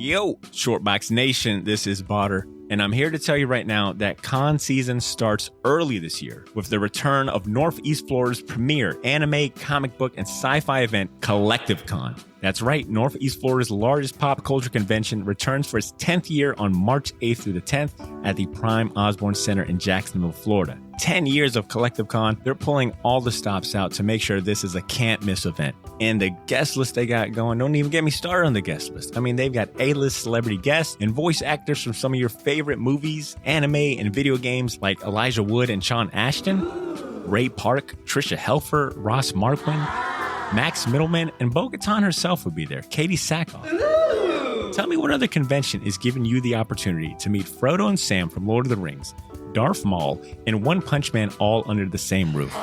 Yo, Shortbox Nation, this is Botter, and I'm here to tell you right now that con season starts early this year with the return of Northeast Florida's premier anime, comic book, and sci-fi event, Collective Con. That's right, Northeast Florida's largest pop culture convention returns for its 10th year on March 8th through the 10th at the Prime Osborne Center in Jacksonville, Florida. 10 years of Collective Con, they're pulling all the stops out to make sure this is a can't-miss event. And the guest list they got going, don't even get me started on the guest list. I mean, they've got A-list celebrity guests and voice actors from some of your favorite movies, anime, and video games like Elijah Wood and Sean Ashton, Ray Park, Trisha Helfer, Ross Marquand, Max Middleman, and Bo-Katan herself will be there, Katie Sackhoff. Tell me what other convention is giving you the opportunity to meet Frodo and Sam from Lord of the Rings, Darth Maul, and One Punch Man all under the same roof.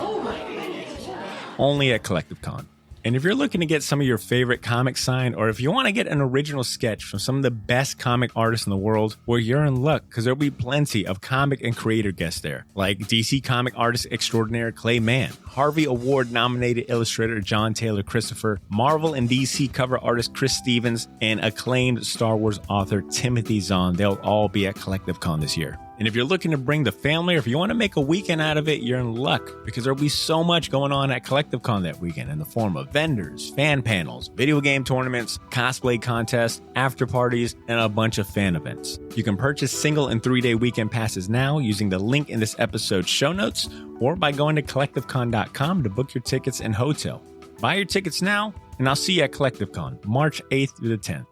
Only at Collective Con. And if you're looking to get some of your favorite comics signed, or if you want to get an original sketch from some of the best comic artists in the world, well, you're in luck, because there'll be plenty of comic and creator guests there, like DC comic artist extraordinaire Clay Mann, Harvey Award-nominated illustrator John Taylor Christopher, Marvel and DC cover artist Chris Stevens, and acclaimed Star Wars author Timothy Zahn. They'll all be at Collective Con this year. And if you're looking to bring the family, or if you want to make a weekend out of it, you're in luck, because there'll be so much going on at Collective Con that weekend in the form of vendors, fan panels, video game tournaments, cosplay contests, after parties, and a bunch of fan events. You can purchase single and 3-day weekend passes now using the link in this episode's show notes, or by going to collectivecon.com to book your tickets and hotel. Buy your tickets now, and I'll see you at Collective Con, March 8th through the 10th.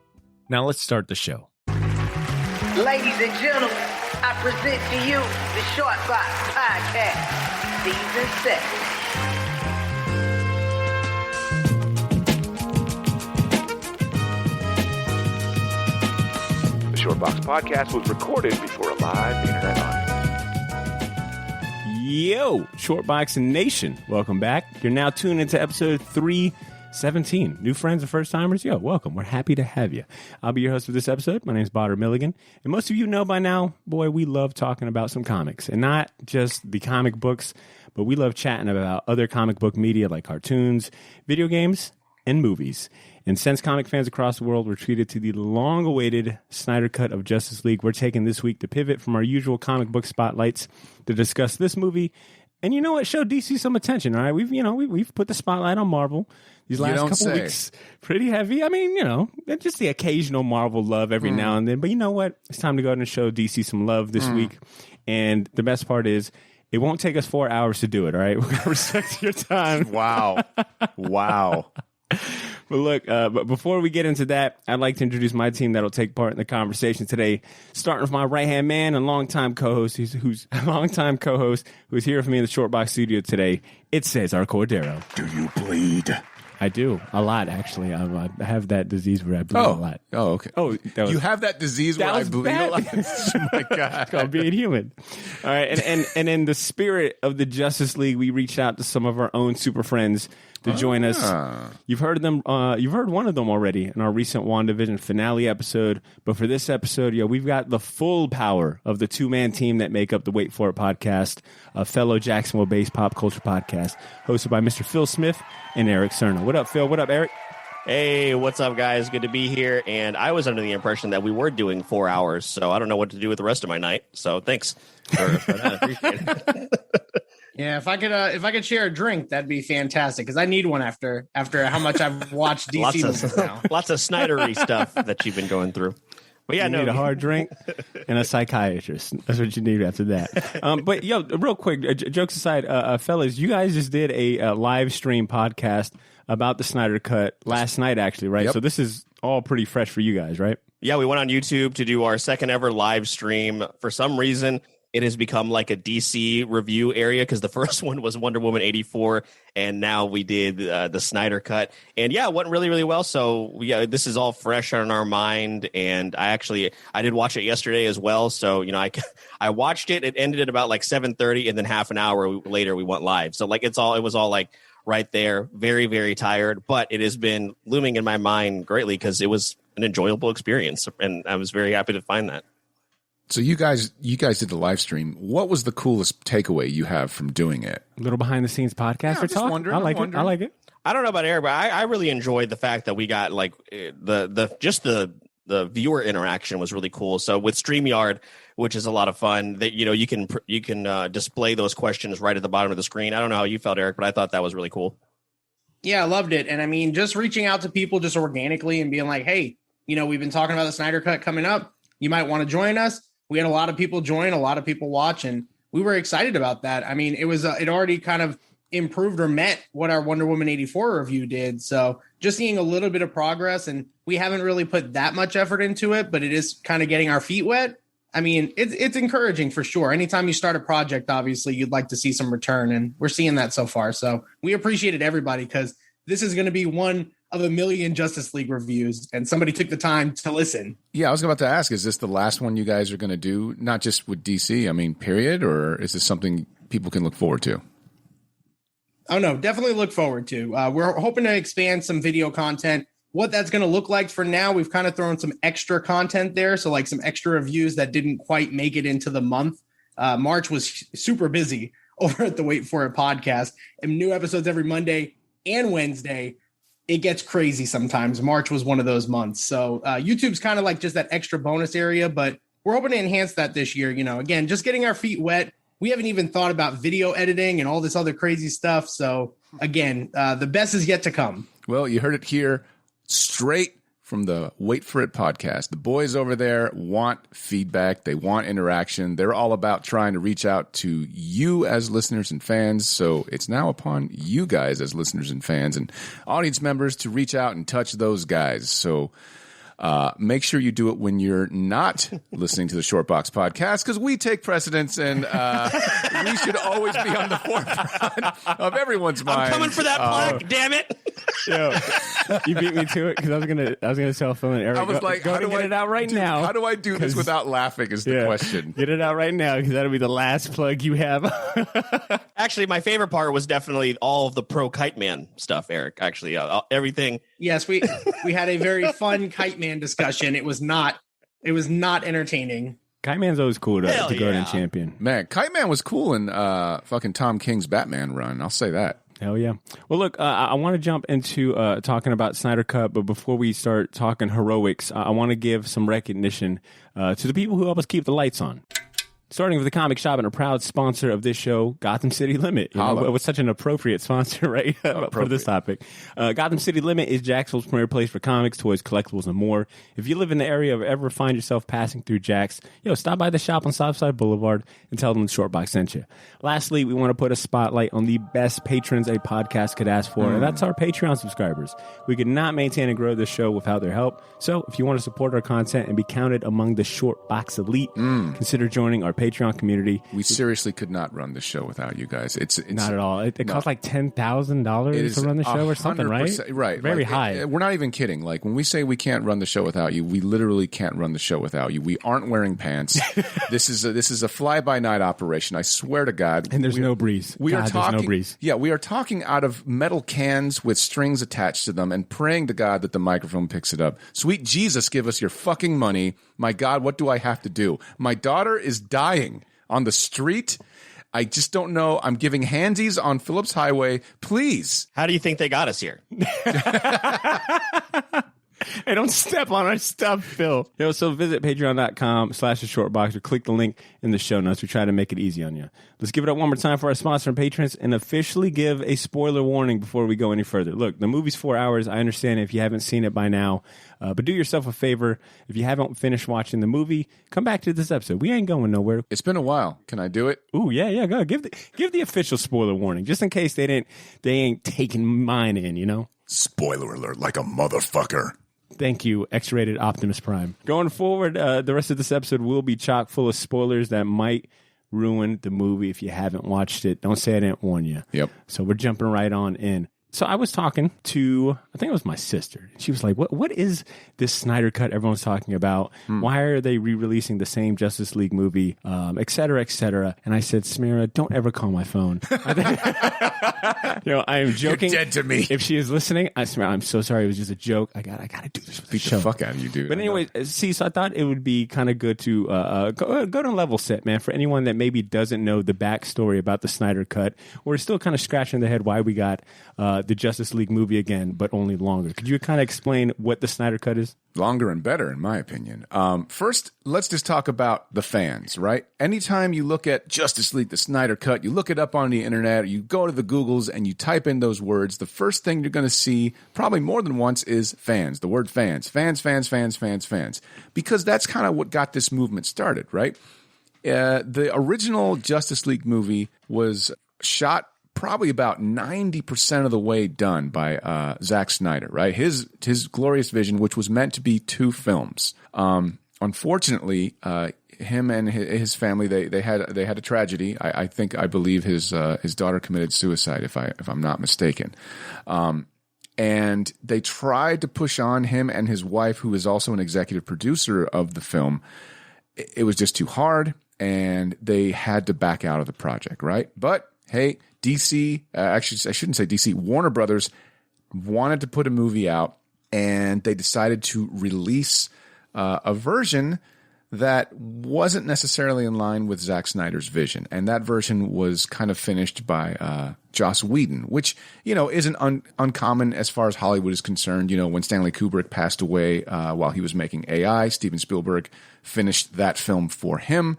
Now let's start the show. Ladies and gentlemen, I present to you the Shortbox Podcast, Season 7. The Shortbox Podcast was recorded before a live internet audience. Yo, Shortbox Nation, welcome back. You're now tuned into episode 317. New friends and first timers, yo, welcome. We're happy to have you. I'll be your host for this episode. My name is Botter Milligan, and most of you know by now, boy, we love talking about some comics, and not just the comic books, but we love chatting about other comic book media like cartoons, video games, and movies. And since comic fans across the world were treated to the long-awaited Snyder Cut of Justice League, we're taking this week to pivot from our usual comic book spotlights to discuss this movie. And you know what? Show DC some attention, all right? We've put the spotlight on Marvel these last couple weeks. Pretty heavy. I mean, just the occasional Marvel love every now and then. But you know what? It's time to go ahead and show DC some love this week. And the best part is, it won't take us 4 hours to do it, all right? We're going to respect your time. Wow. But look, but before we get into that, I'd like to introduce my team that'll take part in the conversation today. Starting with my right-hand man and longtime co-host, who's here with me in the Shortbox studio today. It says our Cordero. Do you bleed? I do. A lot, actually. I have that disease where I bleed a lot. Oh, okay. Oh, you have that disease where I bleed a lot? Oh, my God. It's called being human. All right. And in the spirit of the Justice League, we reached out to some of our own super friends to join us. You've heard them. You've heard one of them already in our recent WandaVision finale episode. But for this episode, we've got the full power of the two-man team that make up the Wait For It podcast, a fellow Jacksonville-based pop culture podcast hosted by Mr. Phil Smith and Eric Cerna. What up, Phil? What up, Eric? Hey, what's up, guys? Good to be here. And I was under the impression that we were doing 4 hours, so I don't know what to do with the rest of my night. So thanks for that. Appreciate it. Yeah, if I could share a drink, that'd be fantastic, because I need one after how much I've watched DC movies now. Lots of Snydery stuff that you've been going through. But yeah, you need a hard drink and a psychiatrist. That's what you need after that. But real quick, jokes aside, fellas, you guys just did a live stream podcast about the Snyder Cut last night, actually, right? Yep. So this is all pretty fresh for you guys, right? Yeah, we went on YouTube to do our second ever live stream. For some reason, it has become like a DC review area, because the first one was Wonder Woman 84, and now we did the Snyder Cut. And yeah, it went really, really well. So this is all fresh on our mind. And I did watch it yesterday as well. So, I watched it. It ended at about like 7:30, and then half an hour later we went live. So like it was all like right there. Very, very tired, but it has been looming in my mind greatly, because it was an enjoyable experience. And I was very happy to find that. So you guys did the live stream. What was the coolest takeaway you have from doing it? A little behind the scenes podcast for talk. I like it. I don't know about Eric, but I really enjoyed the fact that we got like the the viewer interaction was really cool. So with StreamYard, which is a lot of fun, that you can display those questions right at the bottom of the screen. I don't know how you felt, Eric, but I thought that was really cool. Yeah, I loved it. And I mean, just reaching out to people just organically and being like, hey, we've been talking about the Snyder Cut coming up. You might want to join us. We had a lot of people join, a lot of people watch, and we were excited about that. I mean, it already kind of improved or met what our Wonder Woman 84 review did. So just seeing a little bit of progress, and we haven't really put that much effort into it, but it is kind of getting our feet wet. I mean, it's encouraging for sure. Anytime you start a project, obviously you'd like to see some return, and we're seeing that so far. So we appreciated everybody, because this is going to be one of a million Justice League reviews, and somebody took the time to listen. Yeah, I was about to ask, is this the last one you guys are going to do, not just with DC, I mean, period, or is this something people can look forward to? Oh, no, definitely look forward to. We're hoping to expand some video content. What that's going to look like for now, we've kind of thrown some extra content there. So like some extra reviews that didn't quite make it into the month. March was super busy over at the Wait For It podcast, and new episodes every Monday and Wednesday. It gets crazy sometimes. March was one of those months. So YouTube's kind of like just that extra bonus area, but we're hoping to enhance that this year. Again, just getting our feet wet. We haven't even thought about video editing and all this other crazy stuff. So again, the best is yet to come. Well, you heard it here straight from the Wait For It podcast. The boys over there want feedback. They want interaction. They're all about trying to reach out to you as listeners and fans. So it's now upon you guys as listeners and fans and audience members to reach out and touch those guys. So make sure you do it when you're not listening to the Short Box podcast, because we take precedence, and we should always be on the forefront of everyone's mind. I'm coming for that plaque, damn it. Yo, you beat me to it, because I was gonna tell Phil and Eric. I was like, go and get it out right now. How do I do this without laughing is the question. Get it out right now, because that'll be the last plug you have. Actually, my favorite part was definitely all of the pro Kite Man stuff, Eric. Actually, everything. Yes, we had a very fun Kite Man discussion. It was not entertaining. Kite Man's always cool to go and champion. Man, Kite Man was cool in fucking Tom King's Batman run. I'll say that. Hell yeah. Well, look, I want to jump into talking about Snyder Cut, but before we start talking heroics, I want to give some recognition to the people who help us keep the lights on. Starting with the comic shop and a proud sponsor of this show, Gotham City Limit. It was such an appropriate sponsor, right, for this topic. Gotham City Limit is Jacksonville's premier place for comics, toys, collectibles, and more. If you live in the area or ever find yourself passing through Jack's, stop by the shop on Southside Boulevard and tell them the Short Box sent you. Lastly, we want to put a spotlight on the best patrons a podcast could ask for, and that's our Patreon subscribers. We could not maintain and grow this show without their help. So if you want to support our content and be counted among the Short Box elite, consider joining our Patreon community. We seriously could not run the show without you guys. It's not at all. It costs like $10,000 to run the show or something, right? Right. Very high. We're not even kidding. Like when we say we can't run the show without you, we literally can't run the show without you. We aren't wearing pants. This is a fly-by-night operation. I swear to God. And there's no breeze. There's no breeze. Yeah, we are talking out of metal cans with strings attached to them and praying to God that the microphone picks it up. Sweet Jesus, give us your fucking money. My God, what do I have to do? My daughter is dying on the street. I just don't know. I'm giving handsies on Phillips Highway. Please. How do you think they got us here? Hey, don't step on our stuff, Phil. So visit patreon.com/shortbox or click the link in the show notes. We try to make it easy on you. Let's give it up one more time for our sponsor and patrons and officially give a spoiler warning before we go any further. Look, the movie's 4 hours. I understand if you haven't seen it by now, but do yourself a favor. If you haven't finished watching the movie, come back to this episode. We ain't going nowhere. It's been a while. Can I do it? Ooh, yeah, go. Give the official spoiler warning, just in case they ain't taking mine in, Spoiler alert, like a motherfucker. Thank you, X-rated Optimus Prime. Going forward, the rest of this episode will be chock full of spoilers that might ruin the movie if you haven't watched it. Don't say I didn't warn you. Yep. So we're jumping right on in. So I was talking to, I think it was my sister. She was like, what is this Snyder Cut everyone's talking about? Why are they re-releasing the same Justice League movie, et cetera, et cetera? And I said, Samira, don't ever call my phone. I am joking. You're dead to me. If she is listening, Samira, I'm so sorry. It was just a joke. I got to do this for the show. Beat the fuck out of you, dude. But anyway, so I thought it would be kind of good to go to level set, man, for anyone that maybe doesn't know the backstory about the Snyder Cut or is still kind of scratching their head why we got the Justice League movie again, but only longer. Could you kind of explain what the Snyder Cut is? Longer and better, in my opinion. First, let's just talk about the fans, right? Anytime you look at Justice League, the Snyder Cut, you look it up on the internet, you go to the Googles and you type in those words, the first thing you're going to see, probably more than once, is fans. The word fans. Fans. Because that's kind of what got this movement started, right? The original Justice League movie was shot probably about 90% of the way done by Zack Snyder, right? His glorious vision, which was meant to be 2 films. Unfortunately, him and his family they had a tragedy. I believe his daughter committed suicide, if I'm not mistaken. And they tried to push on him and his wife, who is also an executive producer of the film. It was just too hard, and they had to back out of the project, right? But hey, DC, actually, I shouldn't say DC, Warner Brothers wanted to put a movie out, and they decided to release a version that wasn't necessarily in line with Zack Snyder's vision. And that version was kind of finished by Joss Whedon, which, isn't uncommon as far as Hollywood is concerned. When Stanley Kubrick passed away while he was making AI, Steven Spielberg finished that film for him.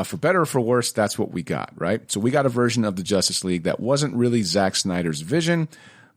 For better or for worse, that's what we got, right? So we got a version of the Justice League that wasn't really Zack Snyder's vision,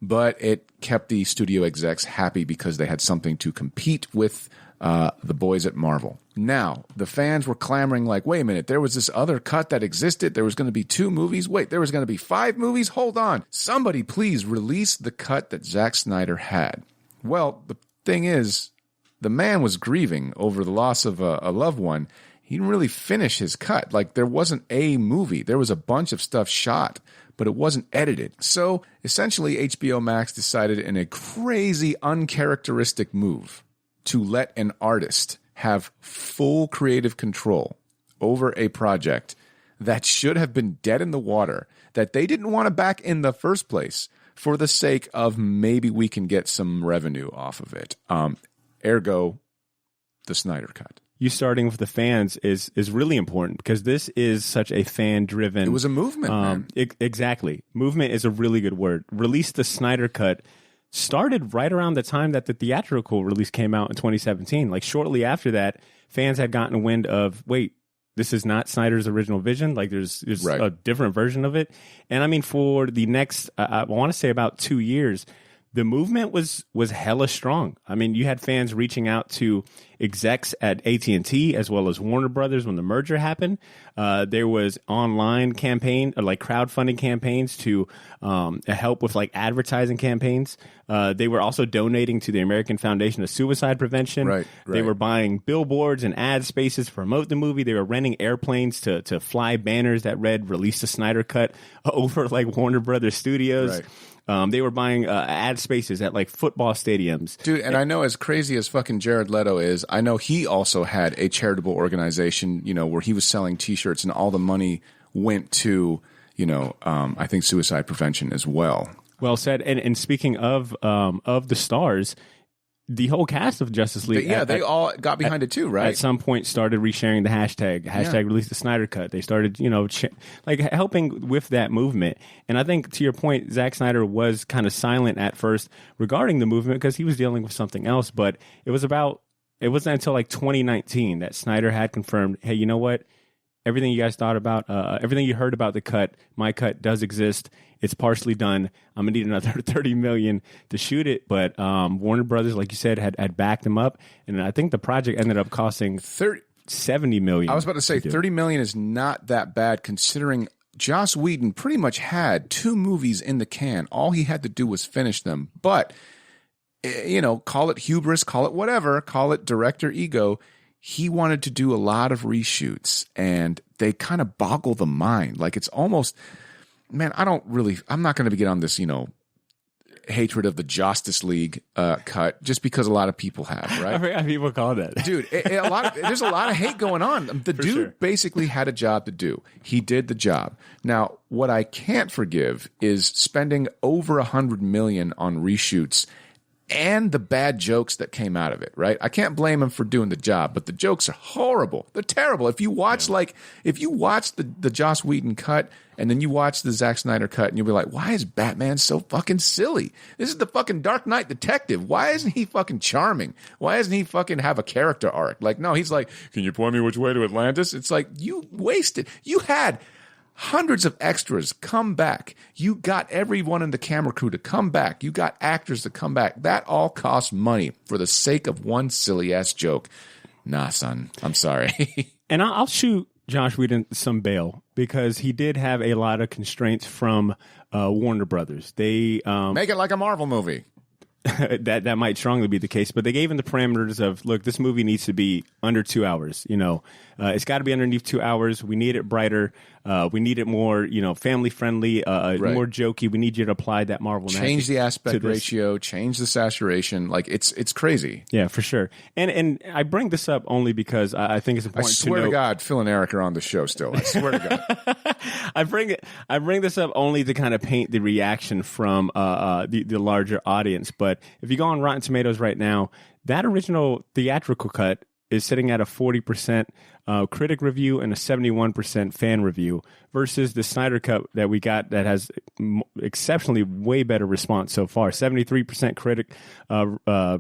but it kept the studio execs happy because they had something to compete with the boys at Marvel. Now, the fans were clamoring like, wait a minute, there was this other cut that existed. There was going to be 2 movies. Wait, there was going to be 5 movies? Hold on. Somebody please release the cut that Zack Snyder had. Well, the thing is, the man was grieving over the loss of a loved one. He didn't really finish his cut. Like, there wasn't a movie. There was a bunch of stuff shot, but it wasn't edited. So essentially, HBO Max decided in a crazy, uncharacteristic move to let an artist have full creative control over a project that should have been dead in the water, that they didn't want to back in the first place, for the sake of maybe we can get some revenue off of it. Ergo, the Snyder Cut. You starting with the fans is really important, because this is such a fan-driven... It was a movement, man. Exactly. Movement is a really good word. Release the Snyder Cut started right around the time that the theatrical release came out in 2017. Like, shortly after that, fans had gotten wind of, wait, this is not Snyder's original vision. Like, there's right. a different version of it. And I mean, for the next, I want to say about 2 years, the movement was hella strong. I mean, you had fans reaching out to execs at AT&T as well as Warner Brothers when the merger happened. There was online campaign, or like crowdfunding campaigns to help with like advertising campaigns. They were also donating to the American Foundation of Suicide Prevention. Right. They were buying billboards and ad spaces to promote the movie. They were renting airplanes to fly banners that read "Release the Snyder Cut" over like Warner Brothers Studios. Right. They were buying ad spaces at like football stadiums. Dude, and I know, as crazy as fucking Jared Leto is, I know he also had a charitable organization, where he was selling T-shirts, and all the money went to, I think suicide prevention as well. Well said. And speaking of the stars, the whole cast of Justice League, they all got behind it too, right? At some point, started resharing the hashtag Release the Snyder Cut. They started, like helping with that movement. And I think, to your point, Zack Snyder was kind of silent at first regarding the movement because he was dealing with something else. But it wasn't until like 2019 that Snyder had confirmed, hey, you know what? Everything you guys thought about, everything you heard about the cut, my cut does exist. It's partially done. I'm gonna need another $30 million to shoot it, but Warner Brothers, like you said, had backed him up, and I think the project ended up costing $70 million. I was about to say $30 million is not that bad, considering Joss Whedon pretty much had 2 movies in the can. All he had to do was finish them. But call it hubris, call it whatever, call it director ego. He wanted to do a lot of reshoots, and they kind of boggle the mind. Like, it's almost, man, I'm not going to get on this, hatred of the Justice League cut just because a lot of people have, right? I forgot people call that. Dude, there's a lot of hate going on. The dude basically had a job to do. He did the job. Now, what I can't forgive is spending over $100 million on reshoots and the bad jokes that came out of it, right? I can't blame him for doing the job, but the jokes are horrible. They're terrible. If you watch the Joss Whedon cut and then you watch the Zack Snyder cut and you'll be like, why is Batman so fucking silly? This is the fucking Dark Knight detective. Why isn't he fucking charming? Why doesn't he fucking have a character arc? Like, no, he's like, can you point me which way to Atlantis? It's like, you wasted. You had hundreds of extras come back. You got everyone in the camera crew to come back. You got actors to come back. That all costs money for the sake of one silly ass joke. Nah, son, I'm sorry. And I'll shoot Josh Whedon some bail because he did have a lot of constraints from Warner Brothers. They make it like a Marvel movie. that might strongly be the case, but they gave him the parameters of, look, this movie needs to be under 2 hours. It's got to be underneath 2 hours. We need it brighter. We need it more, family friendly, Right. more jokey. We need you to apply that Marvel magic. Change the aspect ratio, change the saturation. Like it's crazy. Yeah, for sure. And I bring this up only because I think it's I important. swear to God, Phil and Eric are on the show still. I swear to God. I bring this up only to kind of paint the reaction from the larger audience. But if you go on Rotten Tomatoes right now, that original theatrical cut is sitting at a 40% critic review and a 71% fan review versus the Snyder cut that we got that has exceptionally way better response so far. 73% critic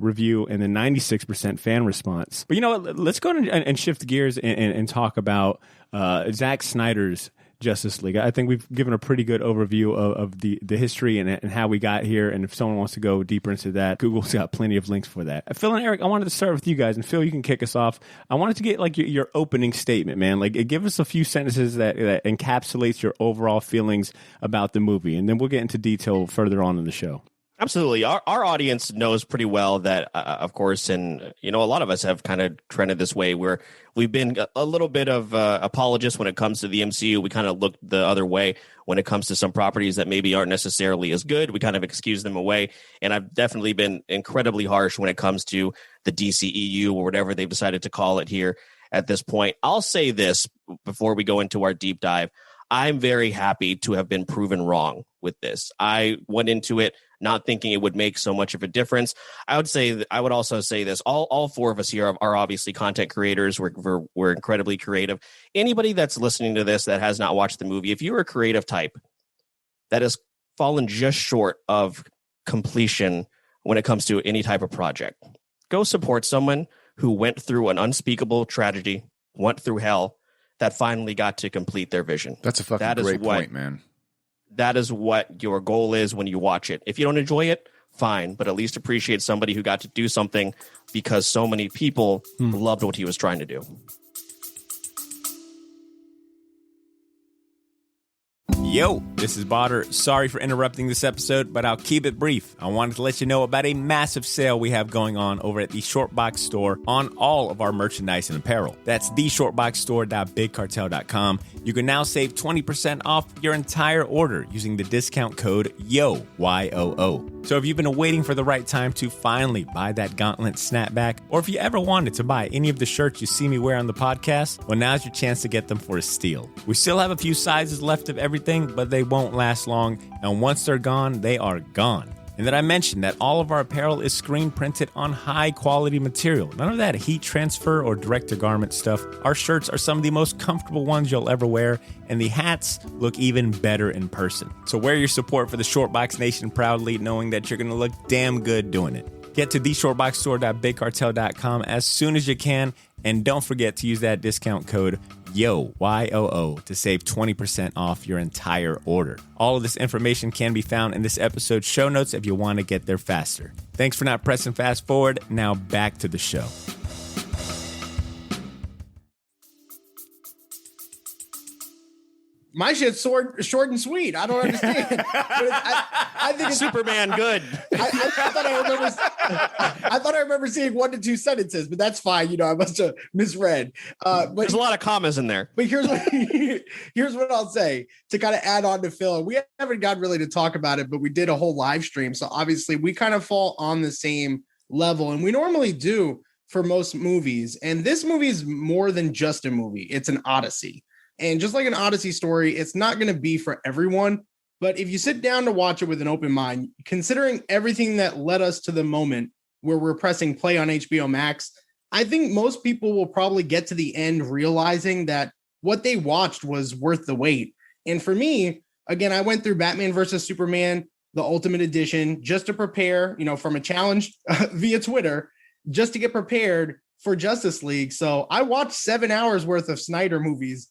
review and then 96% fan response. But you know what? Let's go and shift gears and talk about Zack Snyder's Justice League. I think we've given a pretty good overview of the history and how we got here. And if someone wants to go deeper into that, Google's got plenty of links for that. Phil and Eric, I wanted to start with you guys. And Phil, you can kick us off. I wanted to get like your opening statement, man. Like, give us a few sentences that encapsulates your overall feelings about the movie. And then we'll get into detail further on in the show. Absolutely. Our audience knows pretty well that, of course, and, a lot of us have kind of trended this way where we've been a little bit of apologists when it comes to the MCU. We kind of look the other way when it comes to some properties that maybe aren't necessarily as good. We kind of excuse them away. And I've definitely been incredibly harsh when it comes to the DCEU or whatever they've decided to call it here at this point. I'll say this before we go into our deep dive. I'm very happy to have been proven wrong with this. I went into it not thinking it would make so much of a difference. I would also say this. All four of us here are obviously content creators. We're incredibly creative. Anybody that's listening to this that has not watched the movie, if you're a creative type that has fallen just short of completion when it comes to any type of project, go support someone who went through an unspeakable tragedy, went through hell, that finally got to complete their vision. That's a fucking great point, man. That is what your goal is when you watch it. If you don't enjoy it, fine, but at least appreciate somebody who got to do something because so many people loved what he was trying to do. Yo, this is Botter. Sorry for interrupting this episode, but I'll keep it brief. I wanted to let you know about a massive sale we have going on over at the Shortbox store on all of our merchandise and apparel. That's theshortboxstore.bigcartel.com. You can now save 20% off your entire order using the discount code YOO, Y-O-O. So if you've been waiting for the right time to finally buy that gauntlet snapback, or if you ever wanted to buy any of the shirts you see me wear on the podcast, well, now's your chance to get them for a steal. We still have a few sizes left of everything, but they won't last long, and once they're gone, they are gone. And then I mentioned that all of our apparel is screen printed on high quality material. None of that heat transfer or direct to garment stuff. Our shirts are some of the most comfortable ones you'll ever wear, and the hats look even better in person. So wear your support for the Shortbox Nation proudly, knowing that you're going to look damn good doing it. Get to theshortboxstore.bigcartel.com as soon as you can, and don't forget to use that discount code YOO, Y-O-O, to save 20% off your entire order. All of this information can be found in this episode's show notes if you want to get there faster. Thanks for not pressing fast forward. Now back to the show. My shit's short and sweet. I don't understand. But I think it's Superman, good. I thought I remember seeing 1 to 2 sentences, but that's fine. I must have misread. But There's a lot of commas in there. But here's what I'll say to kind of add on to Phil. We haven't got really to talk about it, but we did a whole live stream. So obviously we kind of fall on the same level, and we normally do for most movies. And this movie is more than just a movie. It's an odyssey. And just like an Odyssey story, it's not going to be for everyone. But if you sit down to watch it with an open mind, considering everything that led us to the moment where we're pressing play on HBO Max, I think most people will probably get to the end realizing that what they watched was worth the wait. And for me, again, I went through Batman versus Superman, the Ultimate Edition, just to prepare, from a challenge via Twitter, just to get prepared for Justice League. So I watched 7 hours worth of Snyder movies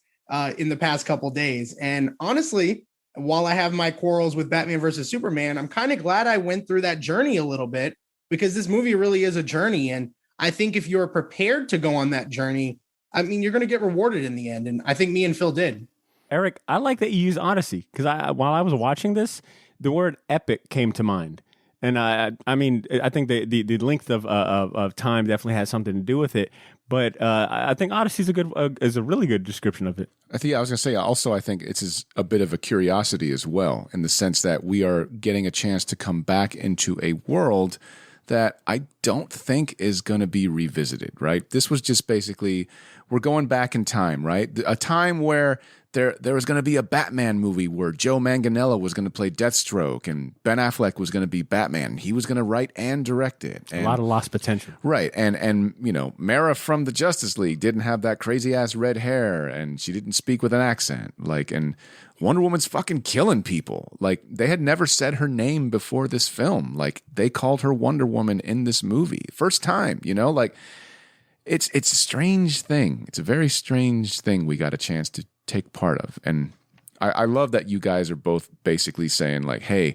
in the past couple days. And honestly, while I have my quarrels with Batman versus Superman, I'm kind of glad I went through that journey a little bit, because this movie really is a journey. And I think if you're prepared to go on that journey, I mean, you're going to get rewarded in the end. And I think me and Phil did. Eric, I like that you use Odyssey, because while I was watching this, the word epic came to mind. And I think the length of time definitely has something to do with it. But I think Odyssey is a really good description of it. I was going to say also, I think it's a bit of a curiosity as well, in the sense that we are getting a chance to come back into a world that I don't think is going to be revisited, right? This was just basically, we're going back in time, right? A time where there was going to be a Batman movie where Joe Manganiello was going to play Deathstroke and Ben Affleck was going to be Batman. He was going to write and direct it. And, a lot of lost potential. Right. And Mara from the Justice League didn't have that crazy ass red hair and she didn't speak with an accent. And Wonder Woman's fucking killing people. They had never said her name before this film. They called her Wonder Woman in this movie. First time, it's a strange thing. It's a very strange thing we got a chance to take part of. And I love that you guys are both basically saying hey,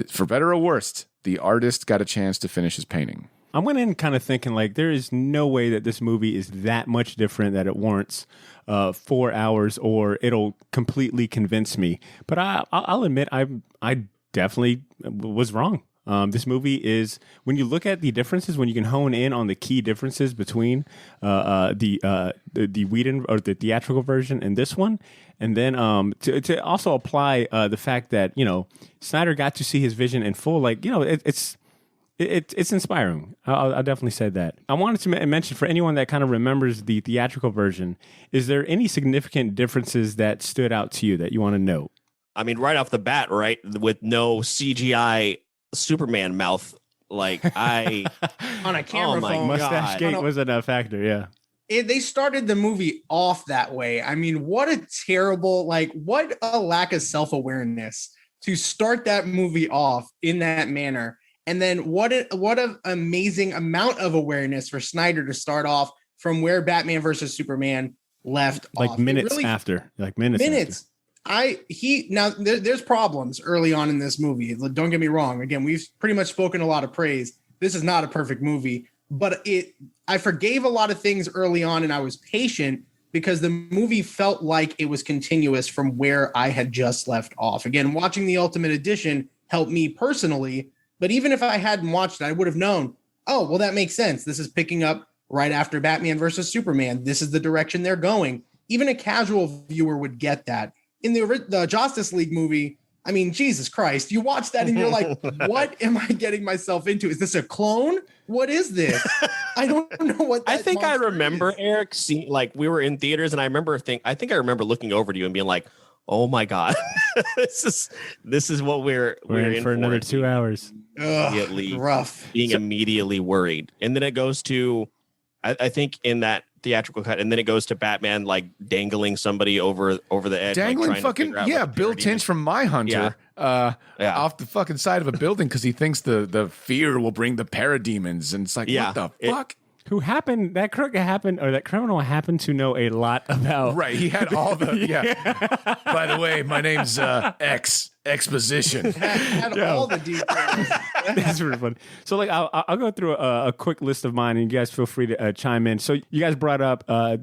for better or worse, the artist got a chance to finish his painting. I went in kind of thinking there is no way that this movie is that much different that it warrants 4 hours or it'll completely convince me. But I'll admit I definitely was wrong. This movie is, when you look at the differences, when you can hone in on the key differences between the Whedon or the theatrical version and this one, and then to also apply the fact that Snyder got to see his vision in full, it's inspiring. I'll definitely say that. I wanted to mention, for anyone that kind of remembers the theatrical version, is there any significant differences that stood out to you that you want to note? I mean, right off the bat, right, with no CGI Superman mouth, on a camera phone. Mustache Gate wasn't a factor, yeah. They started the movie off that way. I mean, what a terrible, what a lack of self-awareness to start that movie off in that manner. And then what an amazing amount of awareness for Snyder to start off from where Batman versus Superman left off. Minutes after. Minutes. There's problems early on in this movie. Don't get me wrong. Again, we've pretty much spoken a lot of praise. This is not a perfect movie, but I forgave a lot of things early on, and I was patient because the movie felt like it was continuous from where I had just left off. Again, watching the Ultimate Edition helped me personally, but even if I hadn't watched it, I would have known, oh, well, that makes sense. This is picking up right after Batman versus Superman. This is the direction they're going. Even a casual viewer would get that. In the Justice League movie, I mean, Jesus Christ, you watch that and you're like, what am I getting myself into? Is this a clone? What is this? I don't know what that I think I remember, is. Eric, we were in theaters and I remember looking over to you and being like, oh my God, this is what we're in for another 2 hours. Rough. Being immediately worried. And then it goes to, I think in that theatrical cut, and then it goes to Batman dangling somebody over the edge, dangling fucking Bill Tinch from Mindhunter off the fucking side of a building because he thinks the fear will bring the parademons, and it's like, what the fuck? That criminal happened to know a lot about. Right, he had all the By the way, my name's Exposition. Had all the details. That's really funny. So, I'll go through a quick list of mine, and you guys feel free to chime in. So, you guys brought up I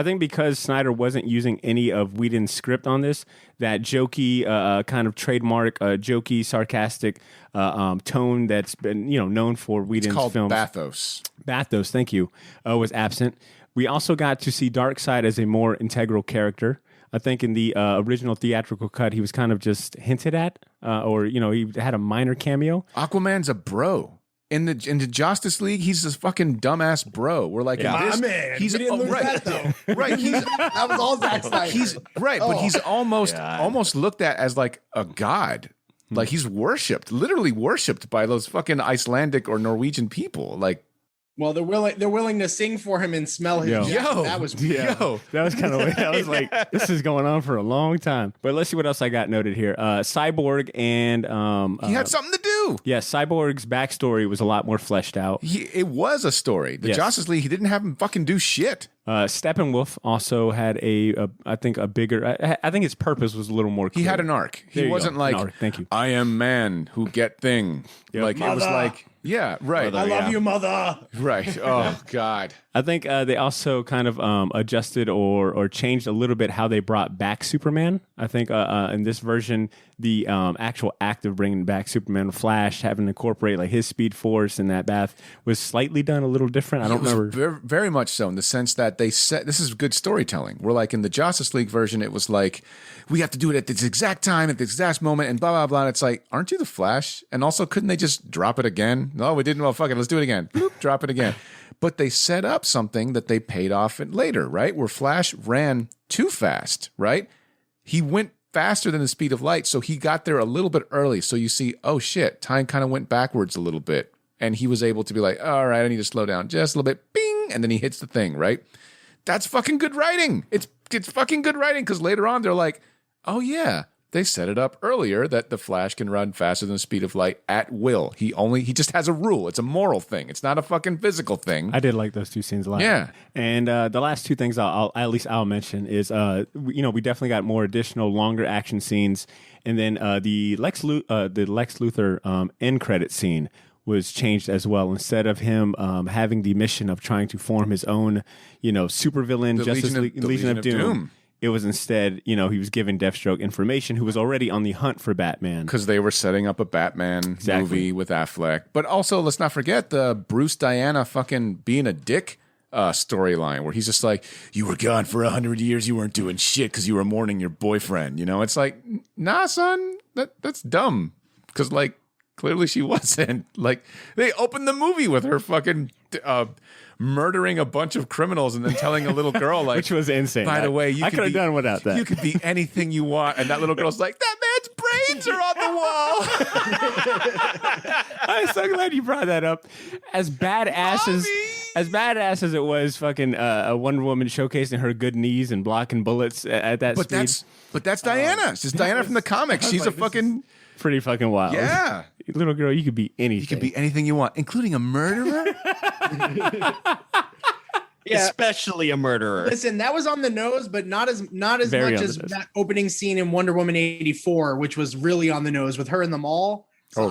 think because Snyder wasn't using any of Whedon's script on this, that jokey kind of trademark, jokey, sarcastic tone that's been known for Whedon's films. It's called Bathos. Bathos, thank you, was absent. We also got to see Darkseid as a more integral character. I think in the original theatrical cut, he was kind of just hinted at, or he had a minor cameo. Aquaman's a bro. In the Justice League, he's this fucking dumbass bro. We're like, Yeah. in this, he's we didn't lose right, that though. right. He's That was all Zack Snyder. he's right, but he's almost looked at as like a god. Like he's worshipped, literally worshipped by those fucking Icelandic or Norwegian people. Like, Well, they're willing to sing for him and smell his jacket. That was that was kind of I was like, this is going on for a long time. But let's see what else I got noted here. Cyborg and he had something to do. yeah, Cyborg's backstory was a lot more fleshed out. It was a story. The Yes. Justice League, he didn't have him fucking do shit. Steppenwolf also had I think a bigger. I think his purpose was a little more clear. He had an arc. There He you wasn't go. like, An arc. Thank you. I am man who get thing. Yep. Like it was Mother. like, yeah, right, I love you, mother. right. Oh God. I think they also kind of adjusted or changed a little bit how they brought back Superman. I think in this version, the actual act of bringing back Superman, Flash, having to incorporate like his Speed Force in that bath was slightly done a little different. I don't remember. Very much so in the sense that they said this is good storytelling. We're like in the Justice League version, it was like we have to do it at this exact time, at this exact moment, and blah blah blah. And it's like, aren't you the Flash? And also, couldn't they just drop it again? No, we didn't. Well, fuck it, let's do it again. Bloop, drop it again. But they set up something that they paid off later, right? Where Flash ran too fast, right? He went faster than the speed of light, so he got there a little bit early. So you see, oh shit, time kind of went backwards a little bit. And he was able to be like, all right, I need to slow down just a little bit. Bing! And then he hits the thing, right? That's fucking good writing. It's fucking good writing because later on they're like, oh yeah, they set it up earlier that the Flash can run faster than the speed of light at will. He just has a rule. It's a moral thing. It's not a fucking physical thing. I did like those two scenes a lot. Yeah. And the last two things I'll mention is we definitely got more additional longer action scenes, and then the Lex Luthor end credit scene was changed as well. Instead of him having the mission of trying to form his own supervillain Legion of Doom. It was instead, he was giving Deathstroke information, who was already on the hunt for Batman. Because they were setting up a Batman movie with Affleck. But also, let's not forget the Bruce Diana fucking being a dick storyline, where he's just like, you were gone for 100 years, you weren't doing shit because you were mourning your boyfriend. It's like, nah, son, that's dumb. Because, like, clearly she wasn't. Like, they opened the movie with her fucking murdering a bunch of criminals and then telling a little girl, like, which was insane. By the way, I could have done without that. You could be anything you want. And that little girl's like, that man's brains are on the wall. I'm so glad you brought that up. As badass as it was, fucking a Wonder Woman showcasing her good knees and blocking bullets at that speed. But that's Diana. It's just Diana from the comics. She's a fucking pretty fucking wild. Yeah. Little girl, you could be anything. You could be anything you want, including a murderer. Yeah. Especially a murderer. Listen, that was on the nose, but not as Very much on as the nose. that opening scene in Wonder Woman 84, which was really on the nose with her in the mall. So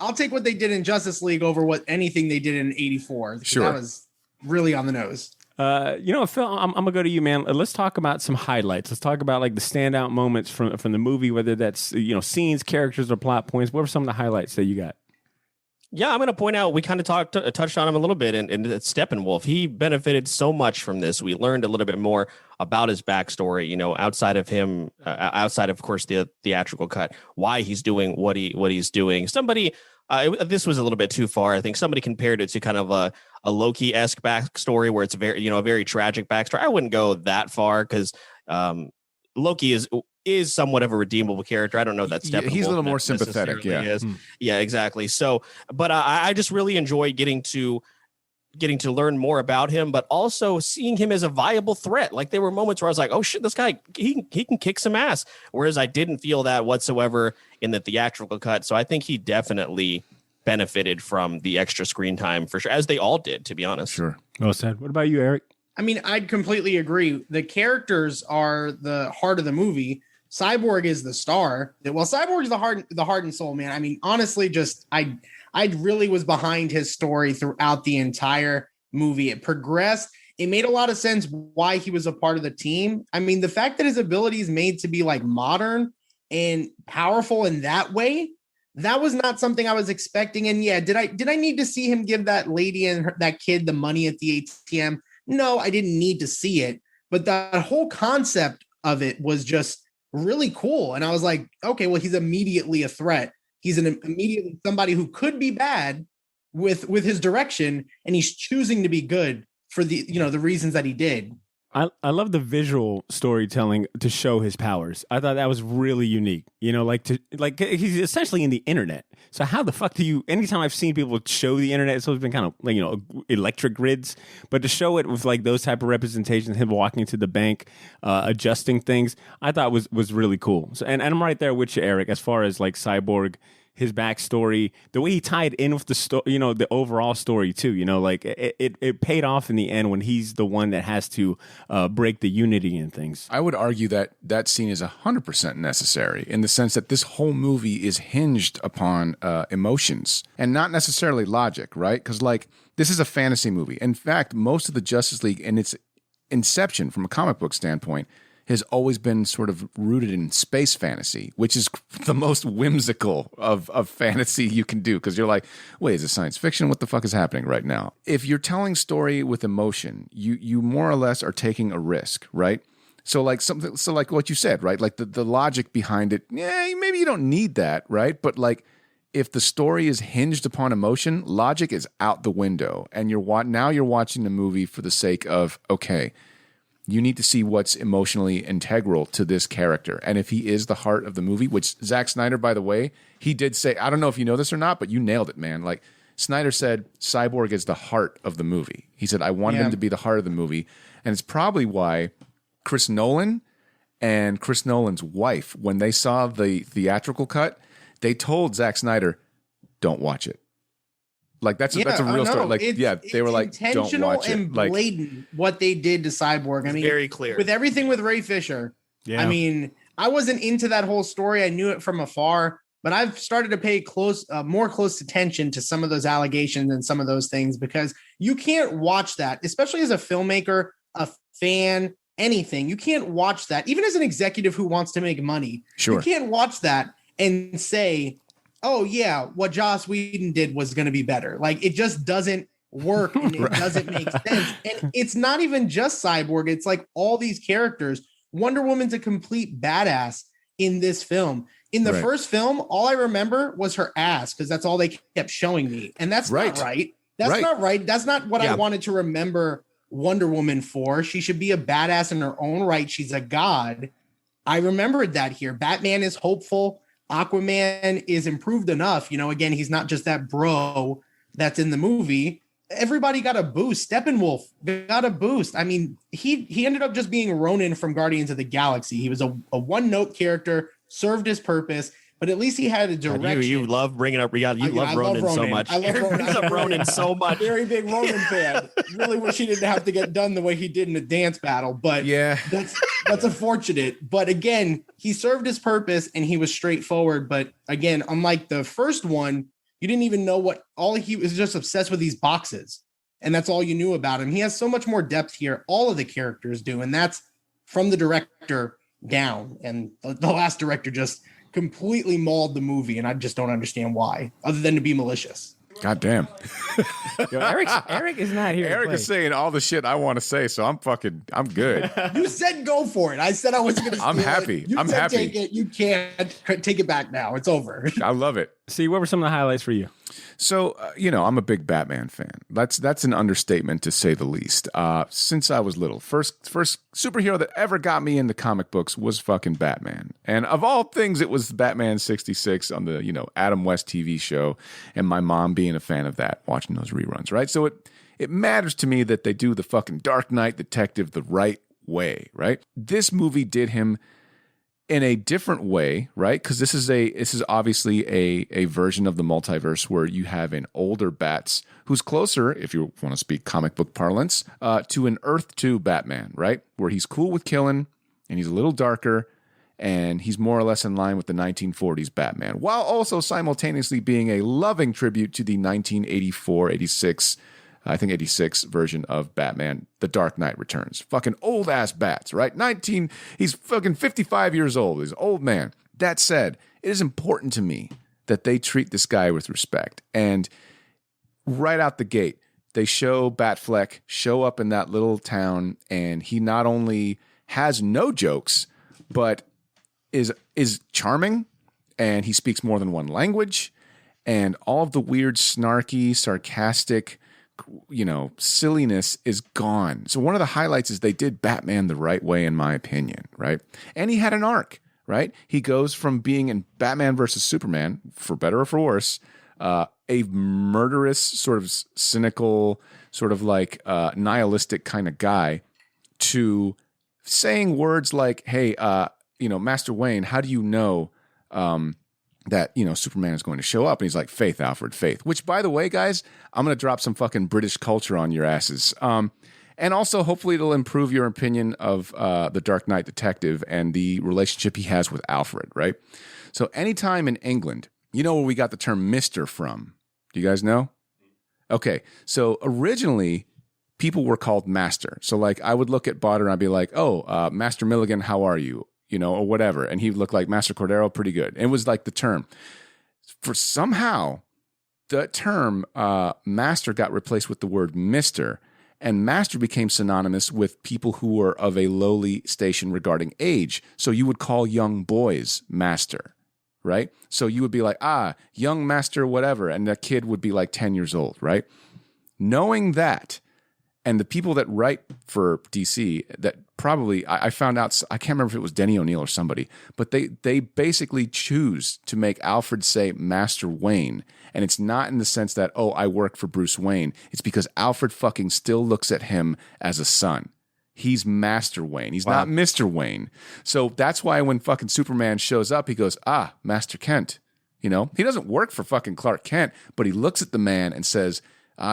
I'll take what they did in Justice League over what anything they did in 84. Sure. That was really on the nose. Phil, I'm gonna go to you, man. Let's talk about some highlights. Let's talk about like the standout moments from the movie, whether that's scenes, characters, or plot points. What were some of the highlights that you got? Yeah, I'm going to point out, we kind of touched on him a little bit, and Steppenwolf, he benefited so much from this. We learned a little bit more about his backstory, outside of him, outside of course, the theatrical cut, why he's doing what he's doing. Somebody, this was a little bit too far. I think somebody compared it to kind of a Loki-esque backstory where it's a very tragic backstory. I wouldn't go that far because Loki is somewhat of a redeemable character. I don't know that Steppenwolf he's a little more sympathetic. Yeah, is. Yeah, exactly. So, but I just really enjoy getting to learn more about him, but also seeing him as a viable threat. Like there were moments where I was like, oh shit, this guy, he can kick some ass. Whereas I didn't feel that whatsoever in the theatrical cut. So I think he definitely benefited from the extra screen time for sure, as they all did, to be honest. Sure. Well said. What about you, Eric? I mean, I'd completely agree. The characters are the heart of the movie. Cyborg is the star. Well, Cyborg is the heart and soul, man. I mean, honestly, I really was behind his story throughout the entire movie. It progressed. It made a lot of sense why he was a part of the team. I mean, the fact that his ability is made to be like modern and powerful in that way, that was not something I was expecting. And yeah, did I need to see him give that lady and that kid the money at the ATM? No, I didn't need to see it. But that whole concept of it was just really cool. And I was like, okay, well, he's immediately a threat. He's immediately somebody who could be bad, with his direction, and he's choosing to be good for the, you know, the reasons that he did. I love the visual storytelling to show his powers. I thought that was really unique. You know, like he's essentially in the internet. So how the fuck do you? Anytime I've seen people show the internet, it's always been kind of like, you know, electric grids. But to show it with like those type of representations, him walking to the bank, adjusting things, I thought was really cool. So and I'm right there with you, Eric, as far as like Cyborg, his backstory, the way he tied in with the story, you know, the overall story too, you know, like it paid off in the end when he's the one that has to break the unity in things. I would argue that that scene is 100% necessary in the sense that this whole movie is hinged upon emotions and not necessarily logic, right? Because like this is a fantasy movie. In fact, most of the Justice League and its inception from a comic book standpoint has always been sort of rooted in space fantasy, which is the most whimsical of fantasy you can do. Because you're like, wait, is it science fiction? What the fuck is happening right now? If you're telling story with emotion, you more or less are taking a risk, right? So like what you said, right? Like the logic behind it, yeah, maybe you don't need that, right? But like if the story is hinged upon emotion, logic is out the window, and now you're watching the movie for the sake of, okay, you need to see what's emotionally integral to this character. And if he is the heart of the movie, which Zack Snyder, by the way, he did say, I don't know if you know this or not, but you nailed it, man. Like Snyder said, Cyborg is the heart of the movie. He said, I wanted him to be the heart of the movie. And it's probably why Chris Nolan and Chris Nolan's wife, when they saw the theatrical cut, they told Zack Snyder, don't watch it. Like that's a real story. Like they were like, don't watch it. And blatant what they did to Cyborg. I mean, very clear with everything with Ray Fisher. Yeah. I mean, I wasn't into that whole story. I knew it from afar, but I've started to pay more close attention to some of those allegations and some of those things, because you can't watch that, especially as a filmmaker, a fan, anything. You can't watch that, even as an executive who wants to make money. Sure. You can't watch that and say, oh yeah, what Joss Whedon did was going to be better. Like it just doesn't work and it doesn't make sense. And it's not even just Cyborg. It's like all these characters. Wonder Woman's a complete badass in this film. In the first film, all I remember was her ass, because that's all they kept showing me. And that's not right. That's not right. That's not what I wanted to remember Wonder Woman for. She should be a badass in her own right. She's a god. I remembered that here. Batman is hopeful. Aquaman is improved enough. You know, again, he's not just that bro that's in the movie. Everybody got a boost. Steppenwolf got a boost. I mean, he ended up just being Ronan from Guardians of the Galaxy. He was a one-note character, served his purpose, but at least he had a direction. You love bringing up. You love Ronan so much. I love Ronan so much. Very big Ronan fan. Really wish he didn't have to get done the way he did in the dance battle, but yeah, that's unfortunate. But again, he served his purpose and he was straightforward. But again, unlike the first one, you didn't even know he was just obsessed with these boxes, and that's all you knew about him. He has so much more depth here. All of the characters do, and that's from the director down. And the last director just completely mauled the movie, and I just don't understand why, other than to be malicious. God damn. Yo, Eric is not here. Eric is saying all the shit I want to say, so I'm good. You said go for it. I said I wasn't going to. I'm happy. I'm happy. Take it. You can't take it back now. It's over. I love it. See, what were some of the highlights for you? So, I'm a big Batman fan. That's an understatement to say the least. Since I was little, first superhero that ever got me into comic books was fucking Batman. And of all things, it was Batman 66 on the, Adam West TV show, and my mom being a fan of that, watching those reruns, right? So it matters to me that they do the fucking Dark Knight detective the right way, right? This movie did him in a different way, right? Because this is obviously a version of the multiverse where you have an older Bats who's closer, if you want to speak comic book parlance, to an Earth 2 Batman, right? Where he's cool with killing and he's a little darker and he's more or less in line with the 1940s Batman, while also simultaneously being a loving tribute to the 1984, 86 version of Batman, The Dark Knight Returns. Fucking old ass Bats, right? He's fucking 55 years old. He's an old man. That said, it is important to me that they treat this guy with respect. And right out the gate, they show Batfleck show up in that little town, and he not only has no jokes, but is charming, and he speaks more than one language. and all of the weird, snarky, sarcastic, silliness is gone. So one of the highlights is they did Batman the right way, in my opinion, right? And he had an arc, right? He goes from being in Batman versus Superman, for better or for worse, a murderous, sort of cynical, sort of like nihilistic kind of guy, to saying words like, hey, Master Wayne, how do you know that, Superman is going to show up? And he's like, faith, Alfred, faith. Which, by the way, guys, I'm going to drop some fucking British culture on your asses. And also, hopefully, it'll improve your opinion of the Dark Knight detective and the relationship he has with Alfred, right? So anytime in England, you know where we got the term Mr. from? Do you guys know? Okay, so originally, people were called Master. So, like, I would look at Botter and I'd be like, oh, Master Milligan, how are you? Or whatever. And he would look like Master Cordero, pretty good. It was like the term. For somehow, the term Master got replaced with the word Mr., and Master became synonymous with people who were of a lowly station regarding age. So you would call young boys Master, right? So you would be like, young Master whatever, and that kid would be like 10 years old, right? Knowing that, and the people that write for DC that probably, I found out, I can't remember if it was Denny O'Neil or somebody, but they basically choose to make Alfred say Master Wayne. And it's not in the sense that, I work for Bruce Wayne. It's because Alfred fucking still looks at him as a son. He's Master Wayne. He's not Mr. Wayne. So that's why when fucking Superman shows up, he goes, Master Kent. He doesn't work for fucking Clark Kent, but he looks at the man and says,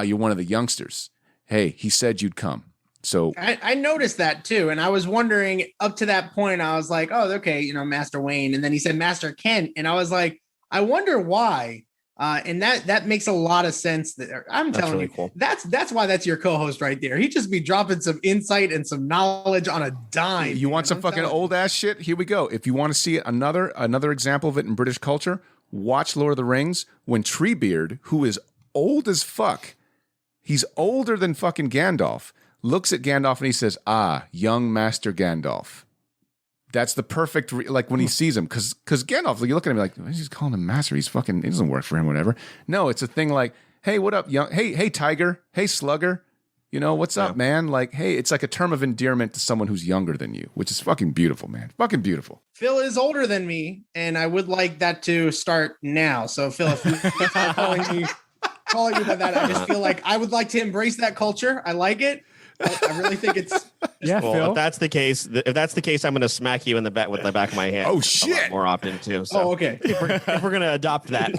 you're one of the youngsters. Hey, he said you'd come. So I noticed that too. And I was wondering, up to that point, I was like, oh, okay, Master Wayne. And then he said Master Kent. And I was like, I wonder why. And that makes a lot of sense. I'm telling you, cool. That's why that's your co-host right there. He just be dropping some insight and some knowledge on a dime. You want some fucking old ass shit? Here we go. If you want to see another example of it in British culture, watch Lord of the Rings when Treebeard, who is old as fuck, he's older than fucking Gandalf, looks at Gandalf and he says, young Master Gandalf. That's the perfect, like when he sees him, because Gandalf, you look at him like, he's calling him Master. He's fucking, it doesn't work for him, whatever. No, it's a thing like, hey, what up, young? Hey, Tiger. Hey, Slugger. What's up, man? Like, hey, it's like a term of endearment to someone who's younger than you, which is fucking beautiful, man. Fucking beautiful. Phil is older than me, and I would like that to start now. So, Phil, if you're calling me by that, I just feel like I would like to embrace that culture. I like it. I really think it's Phil. If that's the case, I'm going to smack you in the back with the back of my hand. Oh shit! More often too. So okay. If we're going to adopt that.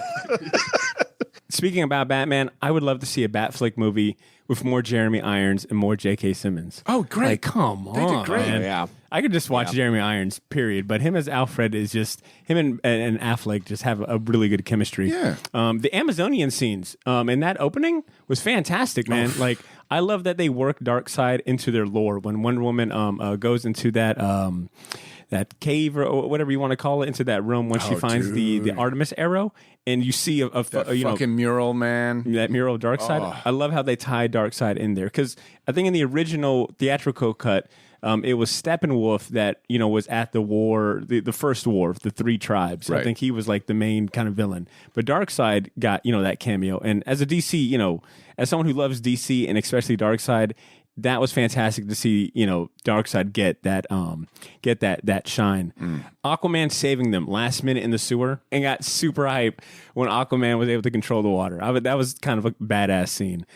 Speaking about Batman, I would love to see a Batflick movie with more Jeremy Irons and more J.K. Simmons. Oh, great! Like, come on, they did great. Man. Yeah, I could just watch Jeremy Irons, period. But him as Alfred is just him and Affleck just have a really good chemistry. Yeah. The Amazonian scenes in that opening was fantastic, man. Like, I love that they work Darkseid into their lore. When Wonder Woman goes into that cave or whatever you want to call it, into that room when she finds the Artemis arrow, and you see a fucking mural, man. That mural of Darkseid. Oh. I love how they tie Darkseid in there, because I think in the original theatrical cut, it was Steppenwolf that was at the war, the first war of the three tribes. Right. I think he was like the main kind of villain. But Darkseid got that cameo, and as a DC, as someone who loves DC and especially Darkseid, that was fantastic to see, Darkseid get that shine. Aquaman saving them last minute in the sewer, and got super hype when Aquaman was able to control the water. That was kind of a badass scene.